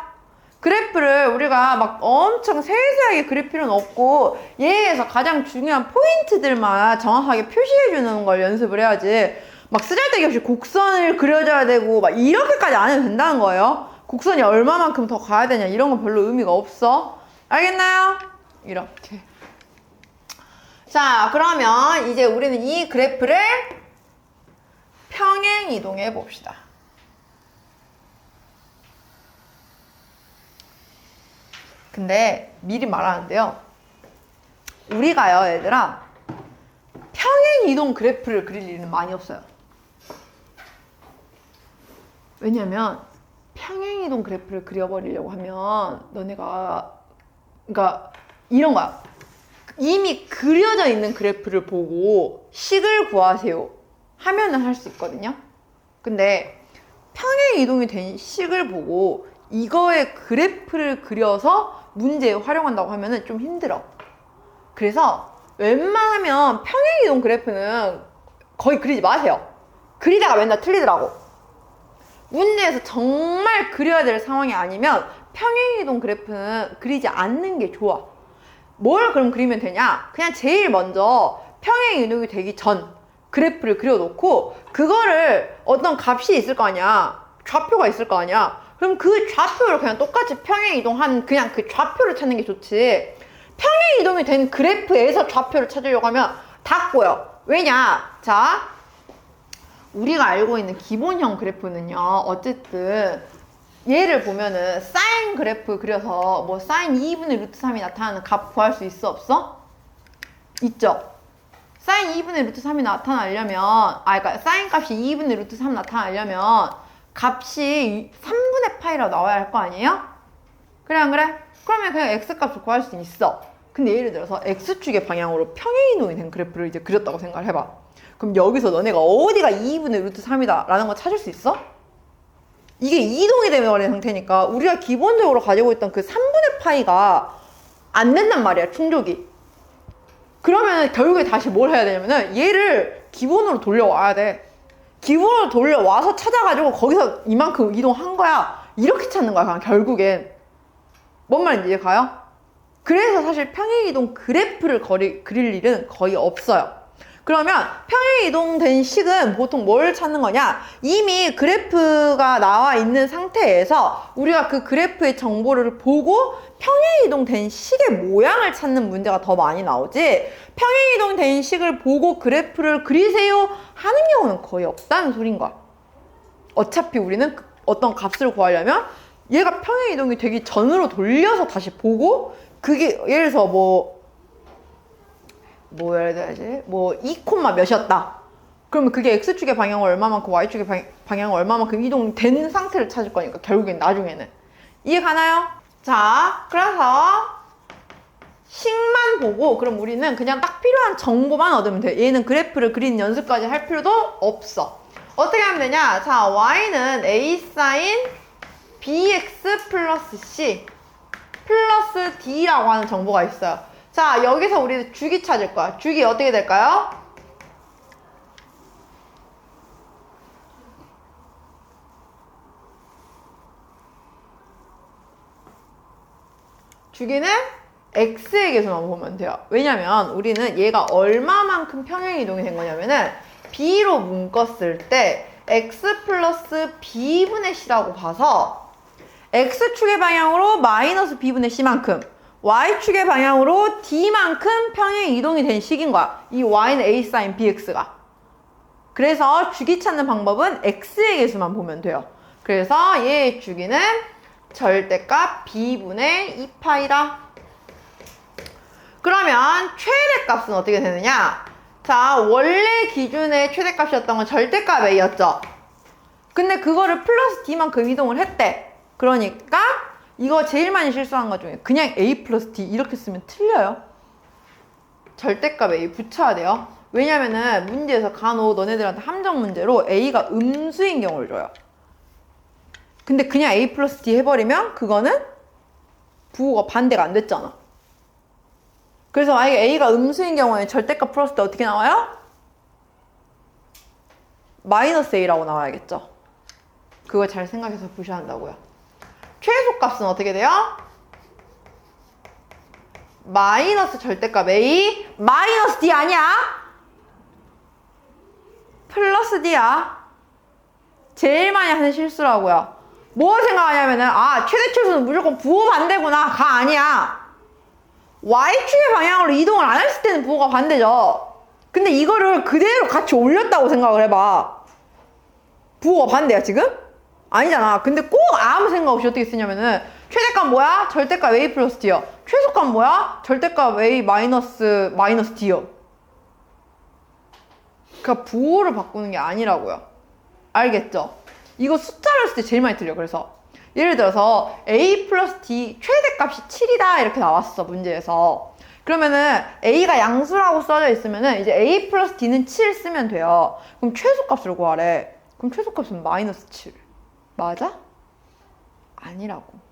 그래프를 우리가 막 엄청 세세하게 그릴 필요는 없고, 얘에서 가장 중요한 포인트들만 정확하게 표시해주는 걸 연습을 해야지, 막 쓰잘데기 없이 곡선을 그려줘야 되고 막 이렇게까지 안 해도 된다는 거예요. 곡선이 얼마만큼 더 가야 되냐, 이런 건 별로 의미가 없어. 알겠나요? 이렇게. 자, 그러면 이제 우리는 이 그래프를 평행 이동해 봅시다. 근데 미리 말하는데요. 우리가요, 얘들아, 평행 이동 그래프를 그릴 일은 많이 없어요. 왜냐면 평행 이동 그래프를 그려버리려고 하면 너네가 그러니까 이런 거야. 이미 그려져 있는 그래프를 보고 식을 구하세요 하면은 할 수 있거든요. 근데 평행 이동이 된 식을 보고 이거의 그래프를 그려서 문제에 활용한다고 하면은 좀 힘들어. 그래서 웬만하면 평행 이동 그래프는 거의 그리지 마세요. 그리다가 맨날 틀리더라고. 문제에서 정말 그려야 될 상황이 아니면 평행 이동 그래프는 그리지 않는 게 좋아. 뭘 그럼 그리면 되냐? 그냥 제일 먼저 평행 이동이 되기 전 그래프를 그려놓고 그거를 어떤 값이 있을 거 아니야. 좌표가 있을 거 아니야. 그럼 그 좌표를 그냥 똑같이 평행 이동한 그냥 그 좌표를 찾는 게 좋지. 평행 이동이 된 그래프에서 좌표를 찾으려고 하면 다 꼬여. 왜냐? 자, 우리가 알고 있는 기본형 그래프는요, 어쨌든 얘를 보면은 사인 그래프 그려서 뭐 사인 2분의 루트 3이 나타나는 값 구할 수 있어, 없어? 있죠? 사인 2분의 루트 3이 나타나려면 그러니까 사인 값이 2분의 루트 3 나타나려면 값이 3분의 파이라고 나와야 할 거 아니에요? 그래 안 그래? 그러면 그냥 x값을 구할 수 있어. 근데 예를 들어서 x축의 방향으로 평행 이동이 된 그래프를 이제 그렸다고 생각을 해봐. 그럼 여기서 너네가 어디가 2분의 루트 3이다 라는 거 찾을 수 있어? 이게 이동이 되는 상태니까 우리가 기본적으로 가지고 있던 그 3분의 파이가 안 된단 말이야, 충족이. 그러면 결국에 다시 뭘 해야 되냐면은 얘를 기본으로 돌려와야 돼. 기본으로 돌려와서 찾아가지고 거기서 이만큼 이동한 거야. 이렇게 찾는 거야, 그냥 결국엔. 뭔 말인지 이해 가요? 그래서 사실 평행 이동 그래프를 그릴 일은 거의 없어요. 그러면 평행 이동된 식은 보통 뭘 찾는 거냐? 이미 그래프가 나와 있는 상태에서 우리가 그 그래프의 정보를 보고 평행 이동된 식의 모양을 찾는 문제가 더 많이 나오지, 평행 이동된 식을 보고 그래프를 그리세요 하는 경우는 거의 없다는 소린 거야. 어차피 우리는 어떤 값을 구하려면 얘가 평행 이동이 되기 전으로 돌려서 다시 보고, 그게 예를 들어서 뭐 예를 들어야지, 뭐 2, 몇이었다. 그러면 그게 x축의 방향을 얼마만큼 y축의 방향을 얼마만큼 이동된 상태를 찾을 거니까 결국엔 나중에는. 이해 가나요? 자, 그래서 식만 보고 그럼 우리는 그냥 딱 필요한 정보만 얻으면 돼. 얘는 그래프를 그리는 연습까지 할 필요도 없어. 어떻게 하면 되냐? 자, y는 a sin bx 플러스 c 플러스 d라고 하는 정보가 있어요. 자, 여기서 우리 주기 찾을 거야. 주기 어떻게 될까요? 주기는 x의 개수만 보면 돼요. 왜냐면 우리는 얘가 얼마만큼 평행 이동이 된 거냐면은 b로 묶었을 때 x 플러스 b분의 c라고 봐서 x축의 방향으로 마이너스 b분의 c만큼, y축의 방향으로 d만큼 평행 이동이 된 식인 거야. 이 y는 a sin bx가. 그래서 주기 찾는 방법은 x의 개수만 보면 돼요. 그래서 얘의 주기는 절대값 b분의 2파이다. 그러면 최대값은 어떻게 되느냐? 자, 원래 기준의 최대값이었던 건 절대값 a였죠. 근데 그거를 플러스 d만큼 이동을 했대. 그러니까 이거 제일 많이 실수한 것 중에 그냥 a 플러스 d 이렇게 쓰면 틀려요. 절대값 a 붙여야 돼요. 왜냐면은 문제에서 간혹 너네들한테 함정 문제로 a가 음수인 경우를 줘요. 근데 그냥 a 플러스 d 해버리면 그거는 부호가 반대가 안 됐잖아. 그래서 만약에 a가 음수인 경우에 절대값 풀었을 때 어떻게 나와요? 마이너스 a라고 나와야겠죠. 그거 잘 생각해서 보셔야 한다고요. 최소값은 어떻게 돼요? 마이너스 절대값 a 마이너스 d 아니야? 플러스 d야. 제일 많이 하는 실수라고요. 뭐 생각하냐면은 최대 최소는 무조건 부호 반대구나. 가 아니야. y축의 방향으로 이동을 안 했을 때는 부호가 반대죠. 근데 이거를 그대로 같이 올렸다고 생각을 해봐. 부호가 반대야 지금? 아니잖아. 근데 꼭 아무 생각 없이 어떻게 쓰냐면은 최대값 뭐야? 절대값 A 플러스 D요. 최소값 뭐야? 절대값 A 마이너스 D요. 그러니까 부호를 바꾸는 게 아니라고요. 알겠죠? 이거 숫자를 쓸 때 제일 많이 틀려. 그래서 예를 들어서 A 플러스 D 최대값이 7이다 이렇게 나왔어 문제에서. 그러면은 A가 양수라고 써져 있으면은 이제 A 플러스 D는 7 쓰면 돼요. 그럼 최소값을 구하래. 그럼 최소값은 마이너스 7 맞아? 아니라고.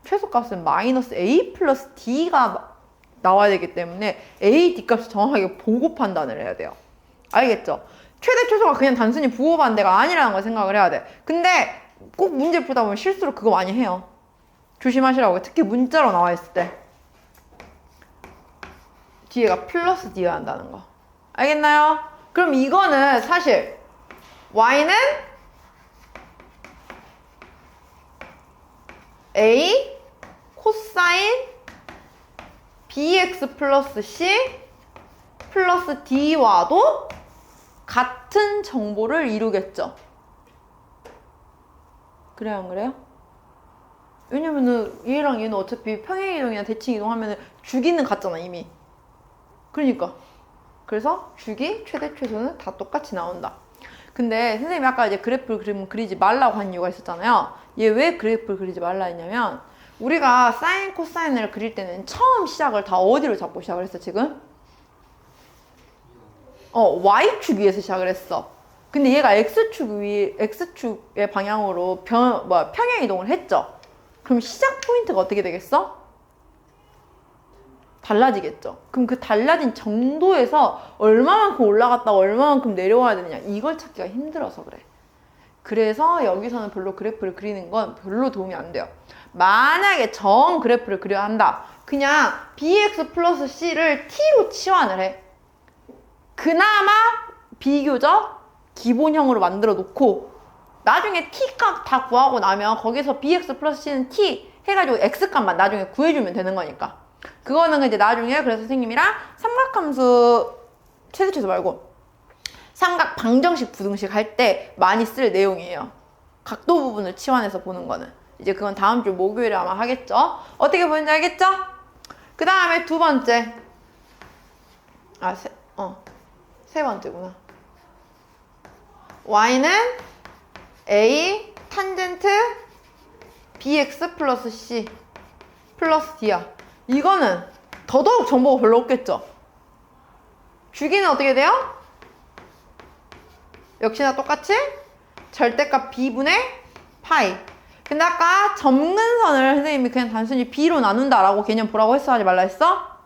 최소값은 마이너스 A 플러스 D가 나와야 되기 때문에 A, D 값을 정확하게 보고 판단을 해야 돼요. 알겠죠? 최대 최소가 그냥 단순히 부호 반대가 아니라는 걸 생각을 해야 돼. 근데 꼭 문제 풀다 보면 실수로 그거 많이 해요. 조심하시라고. 특히 문자로 나와 있을 때 뒤에가 플러스 D여야 한다는 거. 알겠나요? 그럼 이거는 사실 Y는 A 코사인 BX 플러스 C 플러스 D와도 같은 정보를 이루겠죠. 그래요, 안 그래요? 왜냐면은 얘랑 얘는 어차피 평행이동이나 대칭이동하면은 주기는 같잖아, 이미. 그러니까. 그래서 주기, 최대, 최소는 다 똑같이 나온다. 근데 선생님이 아까 이제 그래프를 그리지 말라고 한 이유가 있었잖아요. 얘 왜 그래프를 그리지 말라 했냐면 우리가 사인, 코사인을 그릴 때는 처음 시작을 다 어디로 잡고 시작을 했어, 지금? Y축 위에서 시작을 했어. 근데 얘가 X축의 방향으로 평행이동을 했죠. 그럼 시작 포인트가 어떻게 되겠어? 달라지겠죠. 그럼 그 달라진 정도에서 얼마만큼 올라갔다가 얼마만큼 내려와야 되느냐 이걸 찾기가 힘들어서 그래. 그래서 여기서는 별로 그래프를 그리는 건 별로 도움이 안 돼요. 만약에 정 그래프를 그려야 한다. 그냥 bx 플러스 c를 t로 치환을 해. 그나마 비교적 기본형으로 만들어 놓고 나중에 t값 다 구하고 나면 거기서 bx 플러스 c는 t 해가지고 x값만 나중에 구해주면 되는 거니까. 그거는 이제 나중에 그래서 선생님이랑 삼각함수 최대 최소 말고 삼각 방정식 부등식 할 때 많이 쓸 내용이에요. 각도 부분을 치환해서 보는 거는 이제 그건 다음 주 목요일에 아마 하겠죠. 어떻게 보는지 알겠죠? 그 다음에 두 번째 세 번째구나. y는 a 탄젠트 bx 플러스 c 플러스 d야. 이거는 더더욱 정보가 별로 없겠죠? 주기는 어떻게 돼요? 역시나 똑같이 절대값 b분의 파이. 근데 아까 점근선을 선생님이 그냥 단순히 b로 나눈다라고 개념 보라고 했어? 하지 말라 했어?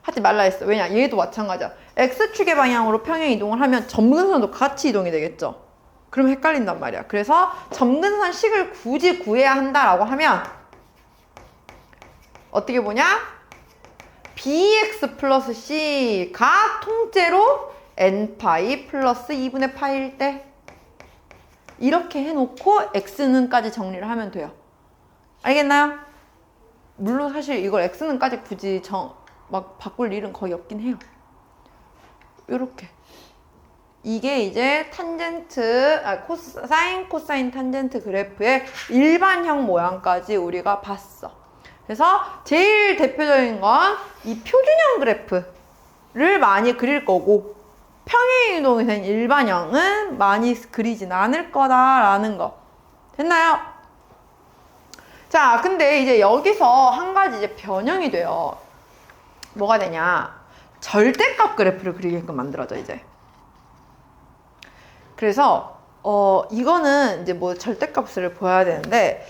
하지 말라 했어. 왜냐? 얘도 마찬가지야. x축의 방향으로 평행 이동을 하면 점근선도 같이 이동이 되겠죠? 그럼 헷갈린단 말이야. 그래서 점근선 식을 굳이 구해야 한다라고 하면 어떻게 보냐? bx 플러스 c가 통째로 n파이 플러스 2분의 파이일 때 이렇게 해놓고 x는까지 정리를 하면 돼요. 알겠나요? 물론 사실 이걸 x는까지 굳이 막 바꿀 일은 거의 없긴 해요. 요렇게 이게 이제 탄젠트, 사인, 코사인, 탄젠트 그래프의 일반형 모양까지 우리가 봤어. 그래서 제일 대표적인 건 이 표준형 그래프를 많이 그릴 거고 평행이동이 된 일반형은 많이 그리진 않을 거다라는 거. 됐나요? 자, 근데 이제 여기서 한 가지 이제 변형이 돼요. 뭐가 되냐? 절대값 그래프를 그리게끔 만들어져, 이제. 그래서 이거는 이제 뭐 절대값을 보여야 되는데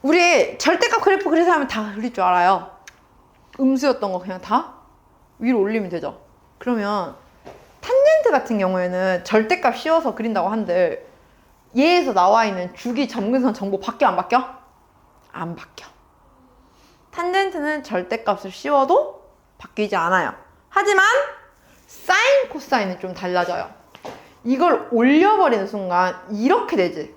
우리 절대값 그래프 그래서 하면 다 그릴 줄 알아요. 음수였던 거 그냥 다 위로 올리면 되죠. 그러면 탄젠트 같은 경우에는 절대값 씌워서 그린다고 한들 얘에서 나와 있는 주기 점근선 정보 바뀌어 안 바뀌어? 안 바뀌어. 탄젠트는 절대값을 씌워도 바뀌지 않아요. 하지만 사인, 코사인은 좀 달라져요. 이걸 올려버리는 순간 이렇게 되지.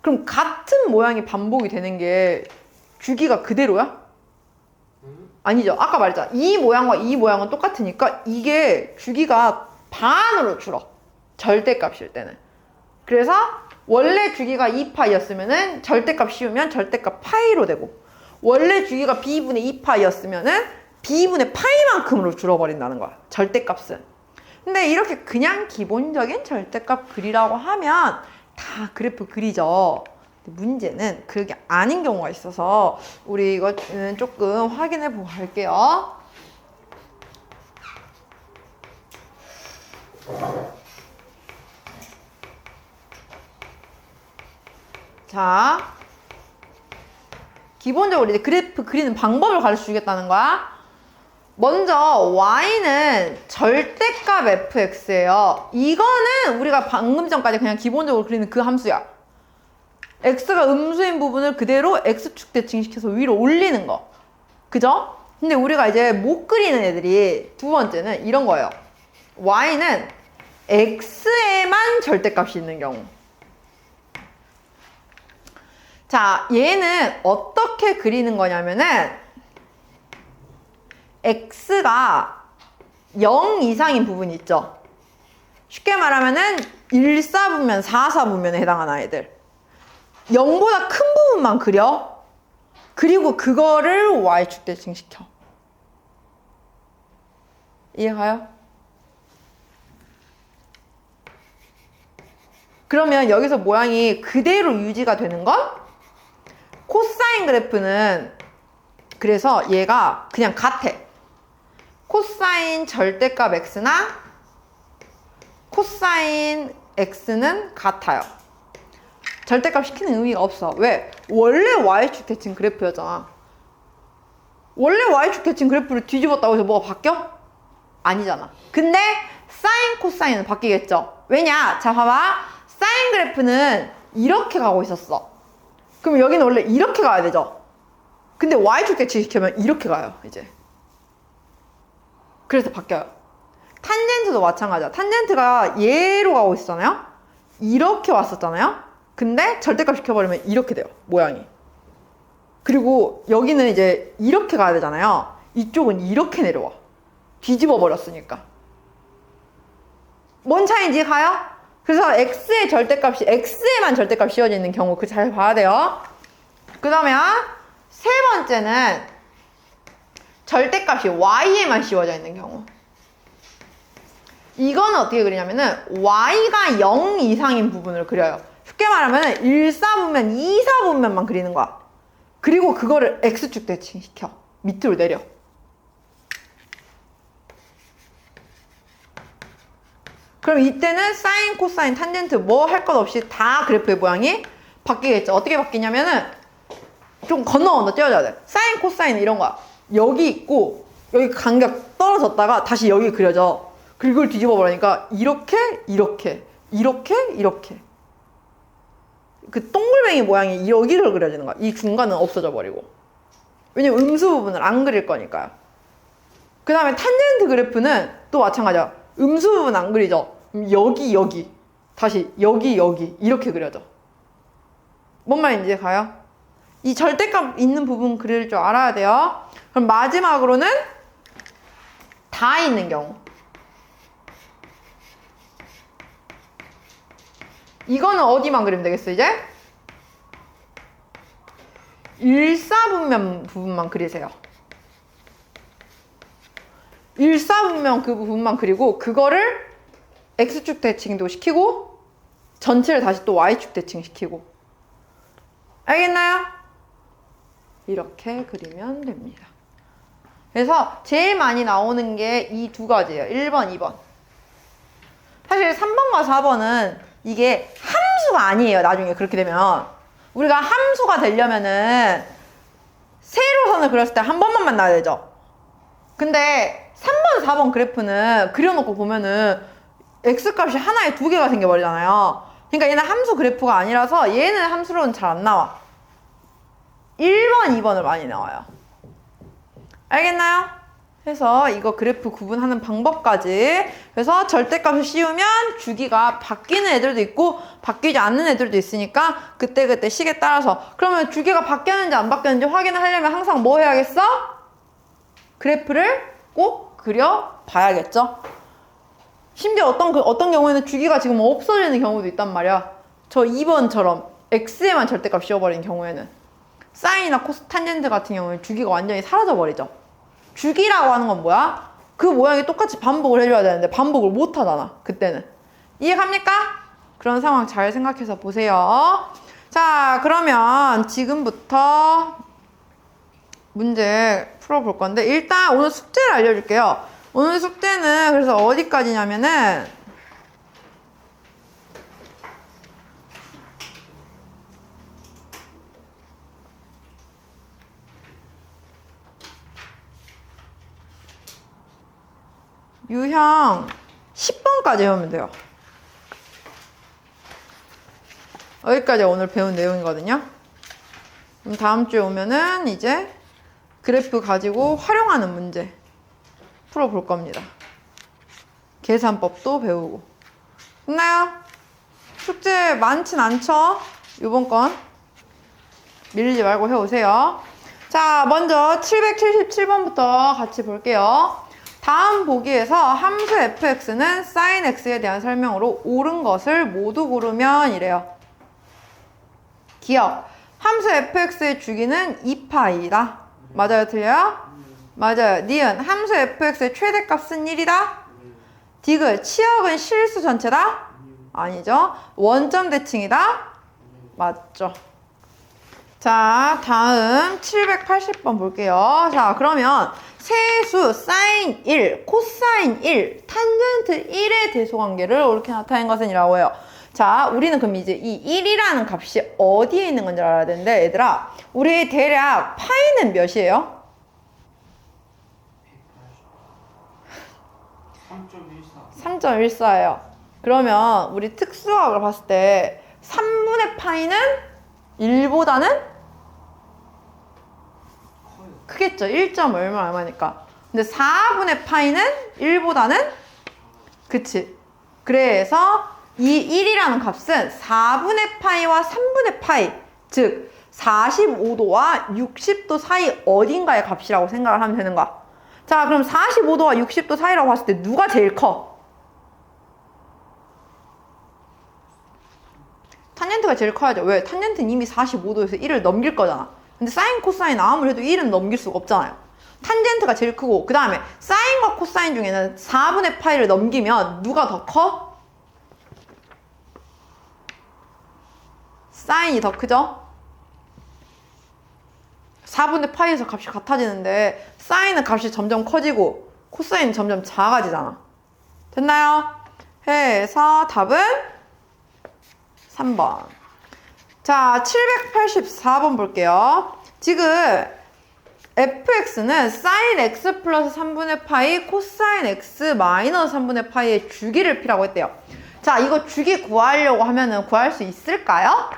그럼 같은 모양이 반복이 되는 게 주기가 그대로야? 아니죠. 아까 말했잖아. 이 모양과 이 모양은 똑같으니까 이게 주기가 반으로 줄어. 절대값일 때는. 그래서 원래 주기가 2파이였으면은 절대값 씌우면 절대값 파이로 되고, 원래 주기가 b분의 2파이였으면은 b분의 파이만큼으로 줄어버린다는 거야, 절대값은. 근데 이렇게 그냥 기본적인 절대값 그리라고 하면 다 그래프 그리죠. 문제는 그게 아닌 경우가 있어서 우리 이거는 조금 확인해 보고 갈게요. 자, 기본적으로 이제 그래프 그리는 방법을 가르쳐 주겠다는 거야. 먼저 y는 절대값 fx예요. 이거는 우리가 방금 전까지 그냥 기본적으로 그리는 그 함수야. x가 음수인 부분을 그대로 x축 대칭시켜서 위로 올리는 거. 그죠? 근데 우리가 이제 못 그리는 애들이 두 번째는 이런 거예요. y는 x에만 절대값이 있는 경우. 자, 얘는 어떻게 그리는 거냐면은 x가 0 이상인 부분이 있죠. 쉽게 말하면은 1사분면, 4사분면에 해당하는 아이들. 0보다 큰 부분만 그려. 그리고 그거를 y축 대칭시켜. 이해가요? 그러면 여기서 모양이 그대로 유지가 되는 건 코사인 그래프는 그래서 얘가 그냥 같아. 코사인 절대값 x나 코사인 x는 같아요. 절대값 시키는 의미가 없어. 왜? 원래 y축 대칭 그래프였잖아. 원래 y축 대칭 그래프를 뒤집었다고 해서 뭐가 바뀌어? 아니잖아. 근데 사인 코사인은 바뀌겠죠. 왜냐? 자, 봐봐. 사인 그래프는 이렇게 가고 있었어. 그럼 여기는 원래 이렇게 가야 되죠. 근데 y축 대칭 시키면 이렇게 가요, 이제. 그래서 바뀌어요. 탄젠트도 마찬가지야. 탄젠트가 얘로 가고 있었잖아요. 이렇게 왔었잖아요. 근데 절대값 시켜버리면 이렇게 돼요, 모양이. 그리고 여기는 이제 이렇게 가야 되잖아요. 이쪽은 이렇게 내려와. 뒤집어 버렸으니까. 뭔 차이인지 가요? 그래서 x의 절대값이, x에만 절대값 씌워져 있는 경우 그 잘 봐야 돼요. 그러면 세 번째는 절대값이 y에만 씌워져 있는 경우. 이거는 어떻게 그리냐면은 y가 0 이상인 부분을 그려요. 쉽게 말하면 1사분면, 2사분면만 그리는 거야. 그리고 그거를 x축 대칭시켜. 밑으로 내려. 그럼 이때는 사인, 코사인, 탄젠트 뭐 할 것 없이 다 그래프의 모양이 바뀌겠죠. 어떻게 바뀌냐면은 좀 건너 띄워줘야 돼. 사인, 코사인 이런 거야. 여기 있고 여기 간격 떨어졌다가 다시 여기 그려져. 그리고 이걸 뒤집어 버리니까 이렇게, 이렇게, 이렇게, 이렇게. 그 동글뱅이 모양이 여기를 그려지는 거야. 이 중간은 없어져 버리고. 왜냐면 음수 부분을 안 그릴 거니까요. 그 다음에 탄젠트 그래프는 또 마찬가지야. 음수 부분 안 그리죠. 여기, 여기, 다시 여기, 여기 이렇게 그려져. 뭔 말인지 가요? 이 절대값 있는 부분 그릴 줄 알아야 돼요. 그럼 마지막으로는 다 있는 경우. 이거는 어디만 그리면 되겠어, 이제? 1사분면 부분만 그리세요. 1사분면 그 부분만 그리고 그거를 x축 대칭도 시키고 전체를 다시 또 y축 대칭 시키고. 알겠나요? 이렇게 그리면 됩니다. 그래서 제일 많이 나오는 게 이 두 가지예요. 1번, 2번. 사실 3번과 4번은 이게 함수가 아니에요. 나중에 그렇게 되면. 우리가 함수가 되려면은 세로선을 그렸을 때 한 번만 만나야 되죠. 근데 3번, 4번 그래프는 그려놓고 보면은 x값이 하나에 두 개가 생겨버리잖아요. 그러니까 얘는 함수 그래프가 아니라서 얘는 함수로는 잘 안 나와. 1번, 2번을 많이 나와요. 알겠나요? 그래서 이거 그래프 구분하는 방법까지. 그래서 절대값을 씌우면 주기가 바뀌는 애들도 있고 바뀌지 않는 애들도 있으니까 그때그때 식에 따라서. 그러면 주기가 바뀌었는지 안 바뀌었는지 확인을 하려면 항상 뭐 해야겠어? 그래프를 꼭 그려봐야겠죠. 심지어 어떤 경우에는 주기가 지금 없어지는 경우도 있단 말이야. 저 2번처럼 x에만 절대값 씌워버린 경우에는 사인이나 코스, 탄젠트 같은 경우는 주기가 완전히 사라져버리죠. 주기라고 하는 건 뭐야? 그 모양이 똑같이 반복을 해줘야 되는데 반복을 못 하잖아, 그때는. 이해갑니까? 그런 상황 잘 생각해서 보세요. 자, 그러면 지금부터 문제 풀어볼 건데, 일단 오늘 숙제를 알려줄게요. 오늘 숙제는 그래서 어디까지냐면은 유형 10번까지 해오면 돼요. 여기까지 오늘 배운 내용이거든요. 그럼 다음 주에 오면은 이제 그래프 가지고 활용하는 문제 풀어볼 겁니다. 계산법도 배우고. 됐나요? 숙제 많진 않죠? 이번 건 밀리지 말고 해오세요. 자, 먼저 777번부터 같이 볼게요. 다음 보기에서 함수 fx는 sin x에 대한 설명으로 옳은 것을 모두 고르면 이래요. 기억. 함수 fx의 주기는 2파이다. 맞아요? 틀려요? 맞아요. 니은. 함수 fx의 최대값은 1이다. 디귿. 치역은 실수 전체다? 아니죠. 원점 대칭이다? 맞죠. 자, 다음 780번 볼게요. 자, 그러면 세수 사인 1, 코사인 1, 탄젠트 1의 대소관계를 옳게 나타낸 것은 이라고 해요. 자, 우리는 그럼 이제 이 1이라는 값이 어디에 있는 건지 알아야 되는데, 얘들아, 우리 대략 파이는 몇이에요? 3.14예요. 그러면 우리 특수학을 봤을 때 3분의 파이는 1보다는 크겠죠. 1. 얼마니까. 근데 4분의 파이는 1보다는 그치. 그래서 이 1이라는 값은 4분의 파이와 3분의 파이, 즉 45도와 60도 사이 어딘가의 값이라고 생각을 하면 되는 거야. 자, 그럼 45도와 60도 사이라고 봤을 때 누가 제일 커? 탄젠트가 제일 커야죠. 왜? 탄젠트는 이미 45도에서 1을 넘길 거잖아. 근데 사인, 코사인 아무리 해도 1은 넘길 수가 없잖아요. 탄젠트가 제일 크고, 그 다음에 사인과 코사인 중에는 4분의 파이를 넘기면 누가 더 커? 사인이 더 크죠? 4분의 파이에서 값이 같아지는데 사인은 값이 점점 커지고 코사인은 점점 작아지잖아. 됐나요? 해서 답은 3번. 자, 784번 볼게요. 지금 fx는 sin x 플러스 3분의 파이 코사인 x 마이너스 3분의 파이의 주기를 피라고 했대요. 자, 이거 주기 구하려고 하면은 구할 수 있을까요?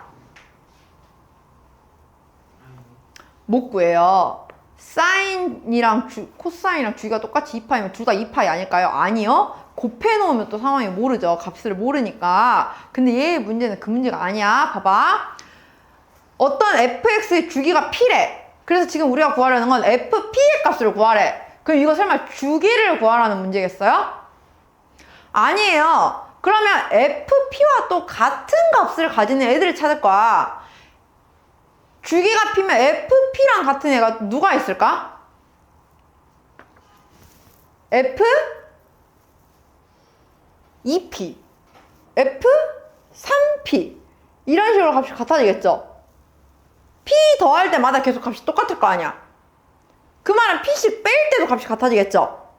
못 구해요. 사인이랑 코사인이랑 주기가 똑같이 2파이면 둘 다 2파이 아닐까요? 아니요. 곱해놓으면 또 상황이 모르죠. 값을 모르니까. 근데 얘의 문제는 그 문제가 아니야. 봐봐. 어떤 fx의 주기가 p래. 그래서 지금 우리가 구하려는 건 fp의 값을 구하래. 그럼 이거 설마 주기를 구하라는 문제겠어요? 아니에요. 그러면 fp와 또 같은 값을 가지는 애들을 찾을 거야. 주기가 p면 fp랑 같은 애가 누가 있을까? f 2p, f 3p 이런 식으로 값이 같아지겠죠? p 더할 때마다 계속 값이 똑같을 거 아니야. 그 말은 p씩 뺄 때도 값이 같아지겠죠?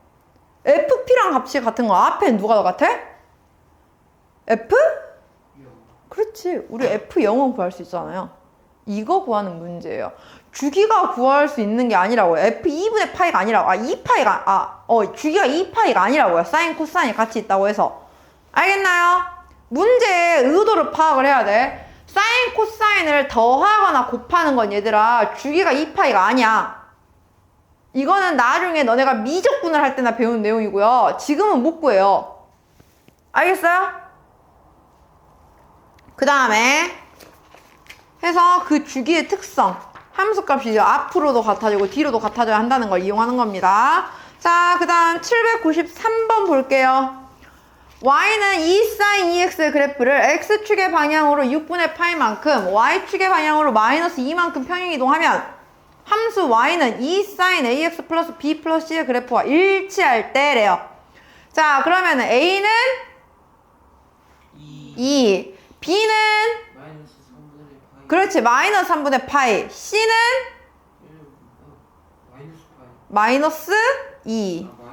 fp랑 값이 같은 거 앞에 누가 더 같아? f? 그렇지. 우리 f0은 구할 수 있잖아요. 이거 구하는 문제예요. 주기가 구할 수 있는 게 아니라고요. f2분의 파이가 아니라고. 2파이가, 주기가 2파이가 아니라고요. 사인, 코사인이 같이 있다고 해서. 알겠나요? 문제의 의도를 파악을 해야 돼. 사인, 코사인을 더하거나 곱하는 건 얘들아, 주기가 2파이가 아니야. 이거는 나중에 너네가 미적분을 할 때나 배운 내용이고요. 지금은 못 구해요. 알겠어요? 그 다음에 해서 그 주기의 특성, 함수값이 이제 앞으로도 같아지고 뒤로도 같아져야 한다는 걸 이용하는 겁니다. 자, 그 다음 793번 볼게요. y는 2 sin 2x의 그래프를 x축의 방향으로 6분의 파이만큼 y축의 방향으로 마이너스 2만큼 평행이동하면 함수 y는 2 sin ax 플러스 b 플러스 c의 그래프와 일치할 때래요. 자, 그러면 a는 2, b는 마이너스 3분의 파이. 그렇지, 마이너스 3분의 파이, c는 마이너스 파이. 마이너스 2. 아, 마이너스 2.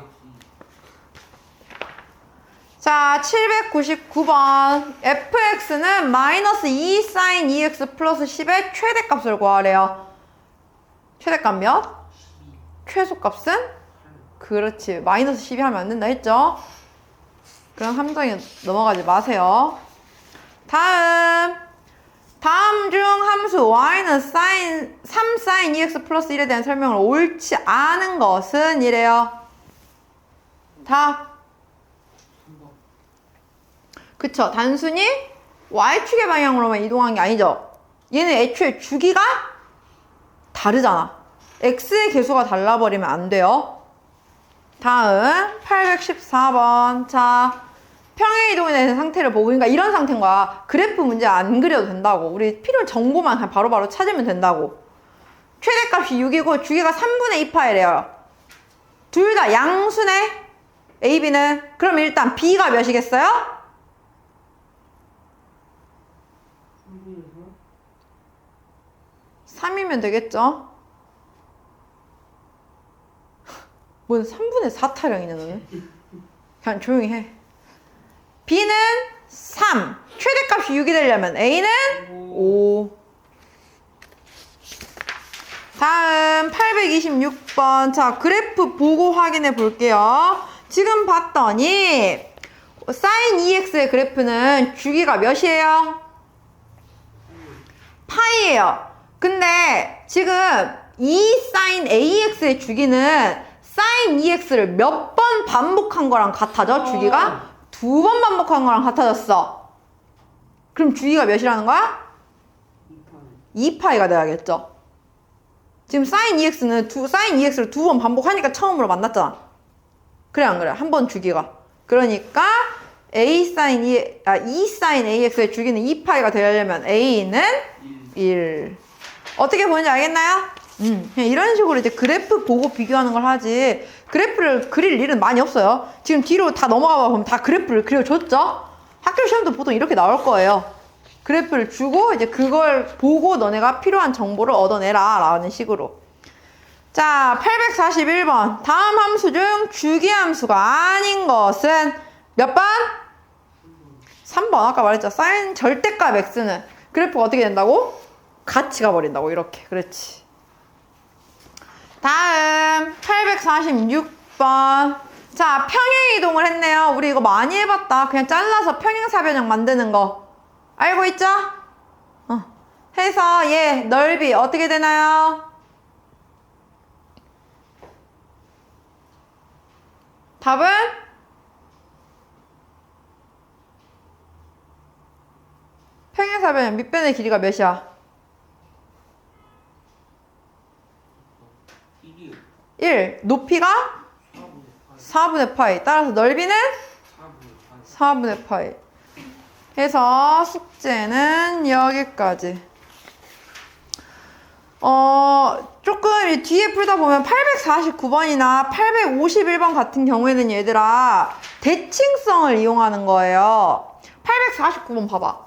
자, 799번 fx는 마이너스 2 sin 2x 플러스 10의 최대값을 구하래요. 최대값 몇? 12. 최소값은? 그렇지, 마이너스 12 하면 안 된다 했죠? 그럼 함정에 넘어가지 마세요. 다음 중 함수 y는 sin, 3 sin 2x 플러스 1에 대한 설명을 옳지 않은 것은 이래요. 답. 3번. 그쵸, 단순히 y축의 방향으로만 이동한 게 아니죠. 얘는 애초에 주기가 다르잖아. x의 개수가 달라버리면 안 돼요. 다음 814번. 자, 평행이동에 대한 상태를 보고, 그러니까 이런 상태인 거야. 그래프 문제 안 그려도 된다고. 우리 필요한 정보만 그냥 바로바로 찾으면 된다고. 최대값이 6이고 주기가 3분의 2파이래요. 둘 다 양수네. A, B는. 그럼 일단 B가 몇이겠어요? 3이면 되겠죠? 뭔 3분의 4 타령이냐 너는? 그냥 조용히 해. B는 3. 최대값이 6이 되려면 A는 5. 다음 826번. 자, 그래프 보고 확인해 볼게요. 지금 봤더니 sin 2x의 그래프는 주기가 몇이에요? 파이예요. 근데 지금 2 sin ax의 주기는 sin 2x를 몇 번 반복한 거랑 같아져? 주기가 2번 반복한 거랑 같아졌어. 그럼 주기가 몇이라는 거야? 2파이가 돼야겠죠. 지금 sin 2x는 sin 2x를 2번 반복하니까 처음으로 만났잖아. 그래 안 그래? 한 번 주기가. 그러니까 2 sin ax의 주기는 2파이가 되려면 a는 1. 어떻게 보는지 알겠나요? 그냥 이런 식으로 이제 그래프 보고 비교하는 걸 하지, 그래프를 그릴 일은 많이 없어요. 지금 뒤로 다 넘어가 보면 다 그래프를 그려줬죠? 학교 시험도 보통 이렇게 나올 거예요. 그래프를 주고 이제 그걸 보고 너네가 필요한 정보를 얻어내라 라는 식으로. 자, 841번. 다음 함수 중 주기함수가 아닌 것은 몇 번? 3번. 아까 말했죠. sin 절대값 x는 그래프가 어떻게 된다고? 같이 가버린다고. 이렇게. 그렇지. 다음 846번. 자, 평행이동을 했네요. 우리 이거 많이 해봤다. 그냥 잘라서 평행사변형 만드는 거 알고 있죠? 해서 얘 넓이 어떻게 되나요? 답은? 평행사변형 밑변의 길이가 몇이야? 1. 높이가 4분의 파이. 따라서 넓이는 4분의 파이. 해서 숙제는 여기까지. 조금 뒤에 풀다 보면 849번이나 851번 같은 경우에는 얘들아 대칭성을 이용하는 거예요. 849번 봐봐.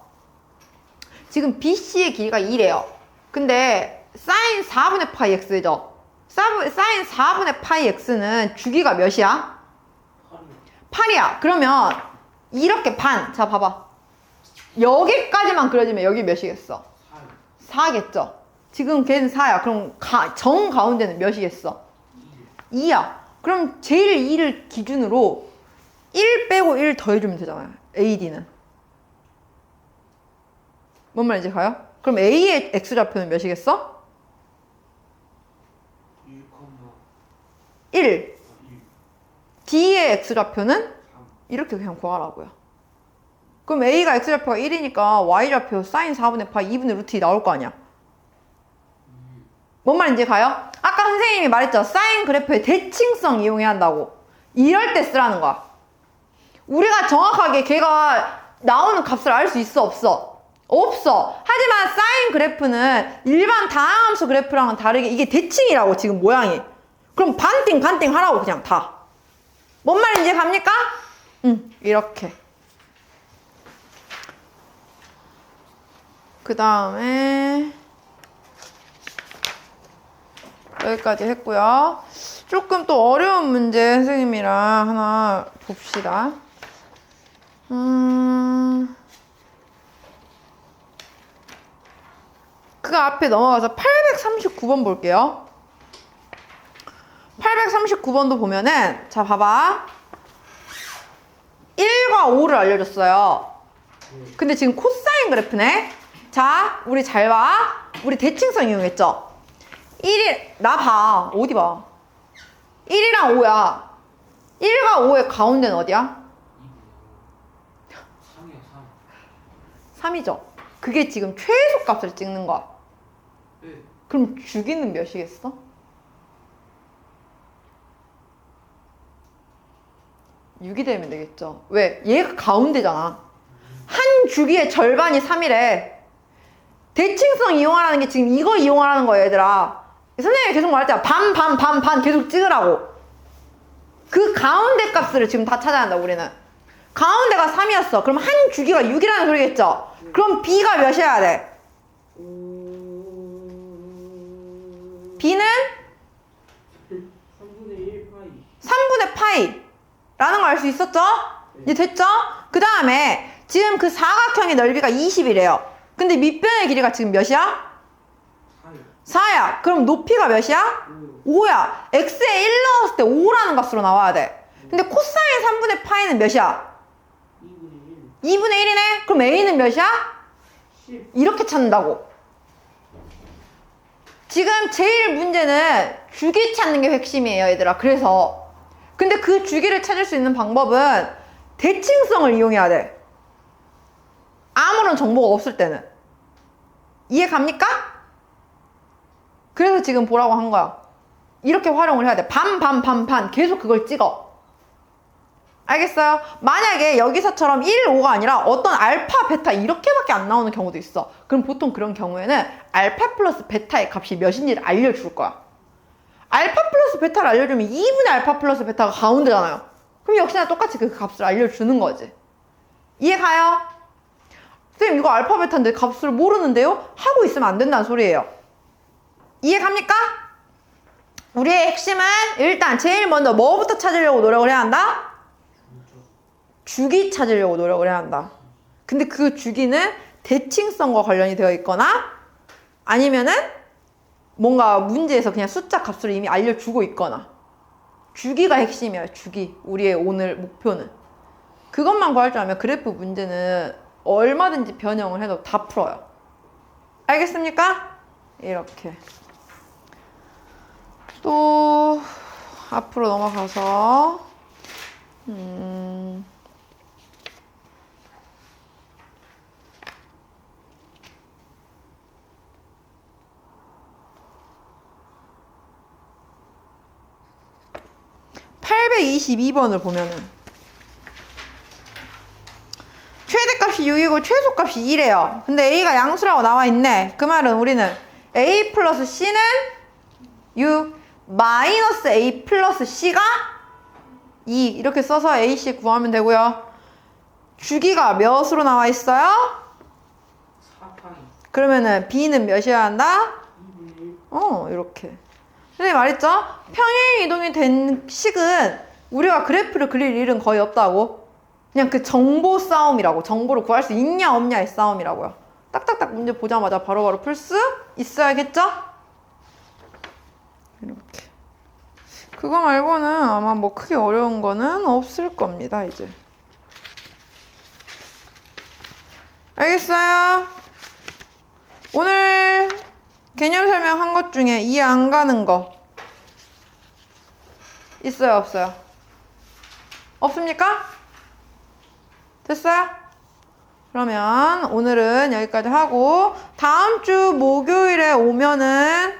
지금 BC의 길이가 2래요. 근데 sin 4분의 파이 x죠. sin 4분의 파이 x는 주기가 몇이야? 8이야. 그러면 이렇게 반. 자, 봐봐. 여기까지만 그려지면 여기 몇이겠어? 4겠죠. 지금 걔는 4야. 그럼 정 가운데는 몇이겠어? 2야. 그럼 제일 2를 기준으로 1 빼고 1 더해주면 되잖아요. AD는. 뭔 말인지 가요? 그럼 A의 X좌표는 몇이겠어? 1. D의 X좌표는? 이렇게 그냥 구하라고요. 그럼 A가 X좌표가 1이니까 Y좌표 sin 4분의 파이 2분의 루트 2 나올 거 아니야. 뭔 말인지 가요? 아까 선생님이 말했죠. 사인 그래프의 대칭성 이용해야 한다고. 이럴 때 쓰라는 거야. 우리가 정확하게 걔가 나오는 값을 알 수 있어, 없어? 없어. 하지만 사인 그래프는 일반 다항함수 그래프랑은 다르게 이게 대칭이라고 지금 모양이. 그럼 반띵 하라고 그냥 다. 뭔 말인지 갑니까? 이렇게. 그 다음에 여기까지 했고요. 조금 또 어려운 문제 선생님이랑 하나 봅시다. 그 앞에 넘어가서 839번 볼게요. 839번도 보면은 자 봐봐. 1과 5를 알려줬어요. 근데 지금 코사인 그래프네. 자 우리 잘 봐. 우리 대칭성 이용했죠. 1이 나 봐. 어디 봐. 1이랑 5야. 1과 5의 가운데는 어디야? 3이요 3이죠. 그게 지금 최소값을 찍는 거야. 3. 네. 그럼 주기는 몇이겠어? 6이 되면 되겠죠. 왜? 얘가 가운데잖아. 한 주기의 절반이 3이래. 대칭성 이용하라는 게 지금 이거 이용하라는 거예요, 얘들아. 선생님이 계속 말했잖아. 반 계속 찍으라고. 그 가운데 값을 지금 다 찾아야 한다, 우리는. 가운데가 3이었어. 그럼 한 주기가 6이라는 소리겠죠? 그럼 B가 몇이어야 돼? B는 3분의 1 파이. 3분의 파이 라는 걸 알 수 있었죠? 이제 됐죠? 그 다음에 지금 그 사각형의 넓이가 20이래요. 근데 밑변의 길이가 지금 몇이야? 4요. 4야. 그럼 높이가 몇이야? 5야. x에 1 넣었을 때 5라는 값으로 나와야 돼. 근데 코사인 3분의 파이는 몇이야? 2분의 1. 2분의 1이네? 그럼 a는 몇이야? 10. 이렇게 찾는다고. 지금 제일 문제는 주기 찾는 게 핵심이에요, 얘들아. 그래서 근데 그 주기를 찾을 수 있는 방법은 대칭성을 이용해야 돼. 아무런 정보가 없을 때는. 이해 갑니까? 그래서 지금 보라고 한 거야. 이렇게 활용을 해야 돼. 반 계속 그걸 찍어. 알겠어요? 만약에 여기서처럼 1, 5가 아니라 어떤 알파, 베타 이렇게밖에 안 나오는 경우도 있어. 그럼 보통 그런 경우에는 알파 플러스 베타의 값이 몇인지를 알려줄 거야. 알파 플러스 베타를 알려주면 2분의 알파 플러스 베타가 가운데잖아요. 그럼 역시나 똑같이 그 값을 알려주는 거지. 이해 가요? 선생님 이거 알파 베타인데 값을 모르는데요? 하고 있으면 안 된다는 소리예요. 이해 갑니까? 우리의 핵심은 일단 제일 먼저 뭐부터 찾으려고 노력을 해야 한다? 주기 찾으려고 노력을 해야 한다. 근데 그 주기는 대칭성과 관련이 되어 있거나 아니면은 뭔가 문제에서 그냥 숫자 값을 이미 알려주고 있거나. 주기가 핵심이야, 주기. 우리의 오늘 목표는. 그것만 구할 줄 알면 그래프 문제는 얼마든지 변형을 해도 다 풀어요. 알겠습니까? 이렇게. 또 앞으로 넘어가서 822번을 보면은 최대값이 6이고 최소값이 2래요. 근데 A가 양수라고 나와 있네. 그 말은 우리는 A 플러스 C는 6 마이너스 A 플러스 C가 2 이렇게 써서 AC 구하면 되고요. 주기가 몇으로 나와 있어요? 4 파이. 그러면은 B는 몇이어야 한다? 2분의 1. 이렇게. 선생님 말했죠? 평행 이동이 된 식은 우리가 그래프를 그릴 일은 거의 없다고. 그냥 그 정보 싸움이라고. 정보를 구할 수 있냐 없냐의 싸움이라고요. 딱딱딱 문제 보자마자 바로바로 풀 수 있어야겠죠? 이렇게. 그거 말고는 아마 뭐 크게 어려운 거는 없을 겁니다, 이제. 알겠어요? 오늘 개념 설명한 것 중에 이해 안 가는 거 있어요, 없어요? 없습니까? 됐어요? 그러면 오늘은 여기까지 하고 다음 주 목요일에 오면은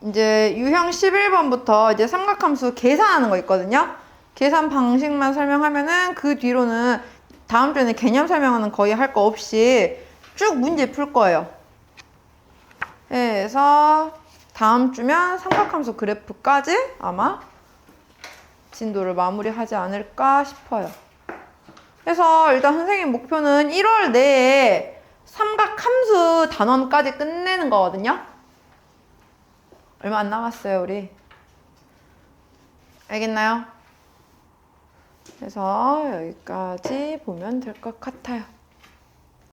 이제 유형 11번부터 이제 삼각함수 계산하는 거 있거든요. 계산 방식만 설명하면은 그 뒤로는 다음 주에는 개념 설명은 거의 할 거 없이 쭉 문제 풀 거예요. 그래서 다음 주면 삼각함수 그래프까지 아마 진도를 마무리하지 않을까 싶어요. 그래서 일단 선생님 목표는 1월 내에 삼각함수 단원까지 끝내는 거거든요. 얼마 안 남았어요, 우리. 알겠나요? 그래서 여기까지 보면 될 것 같아요.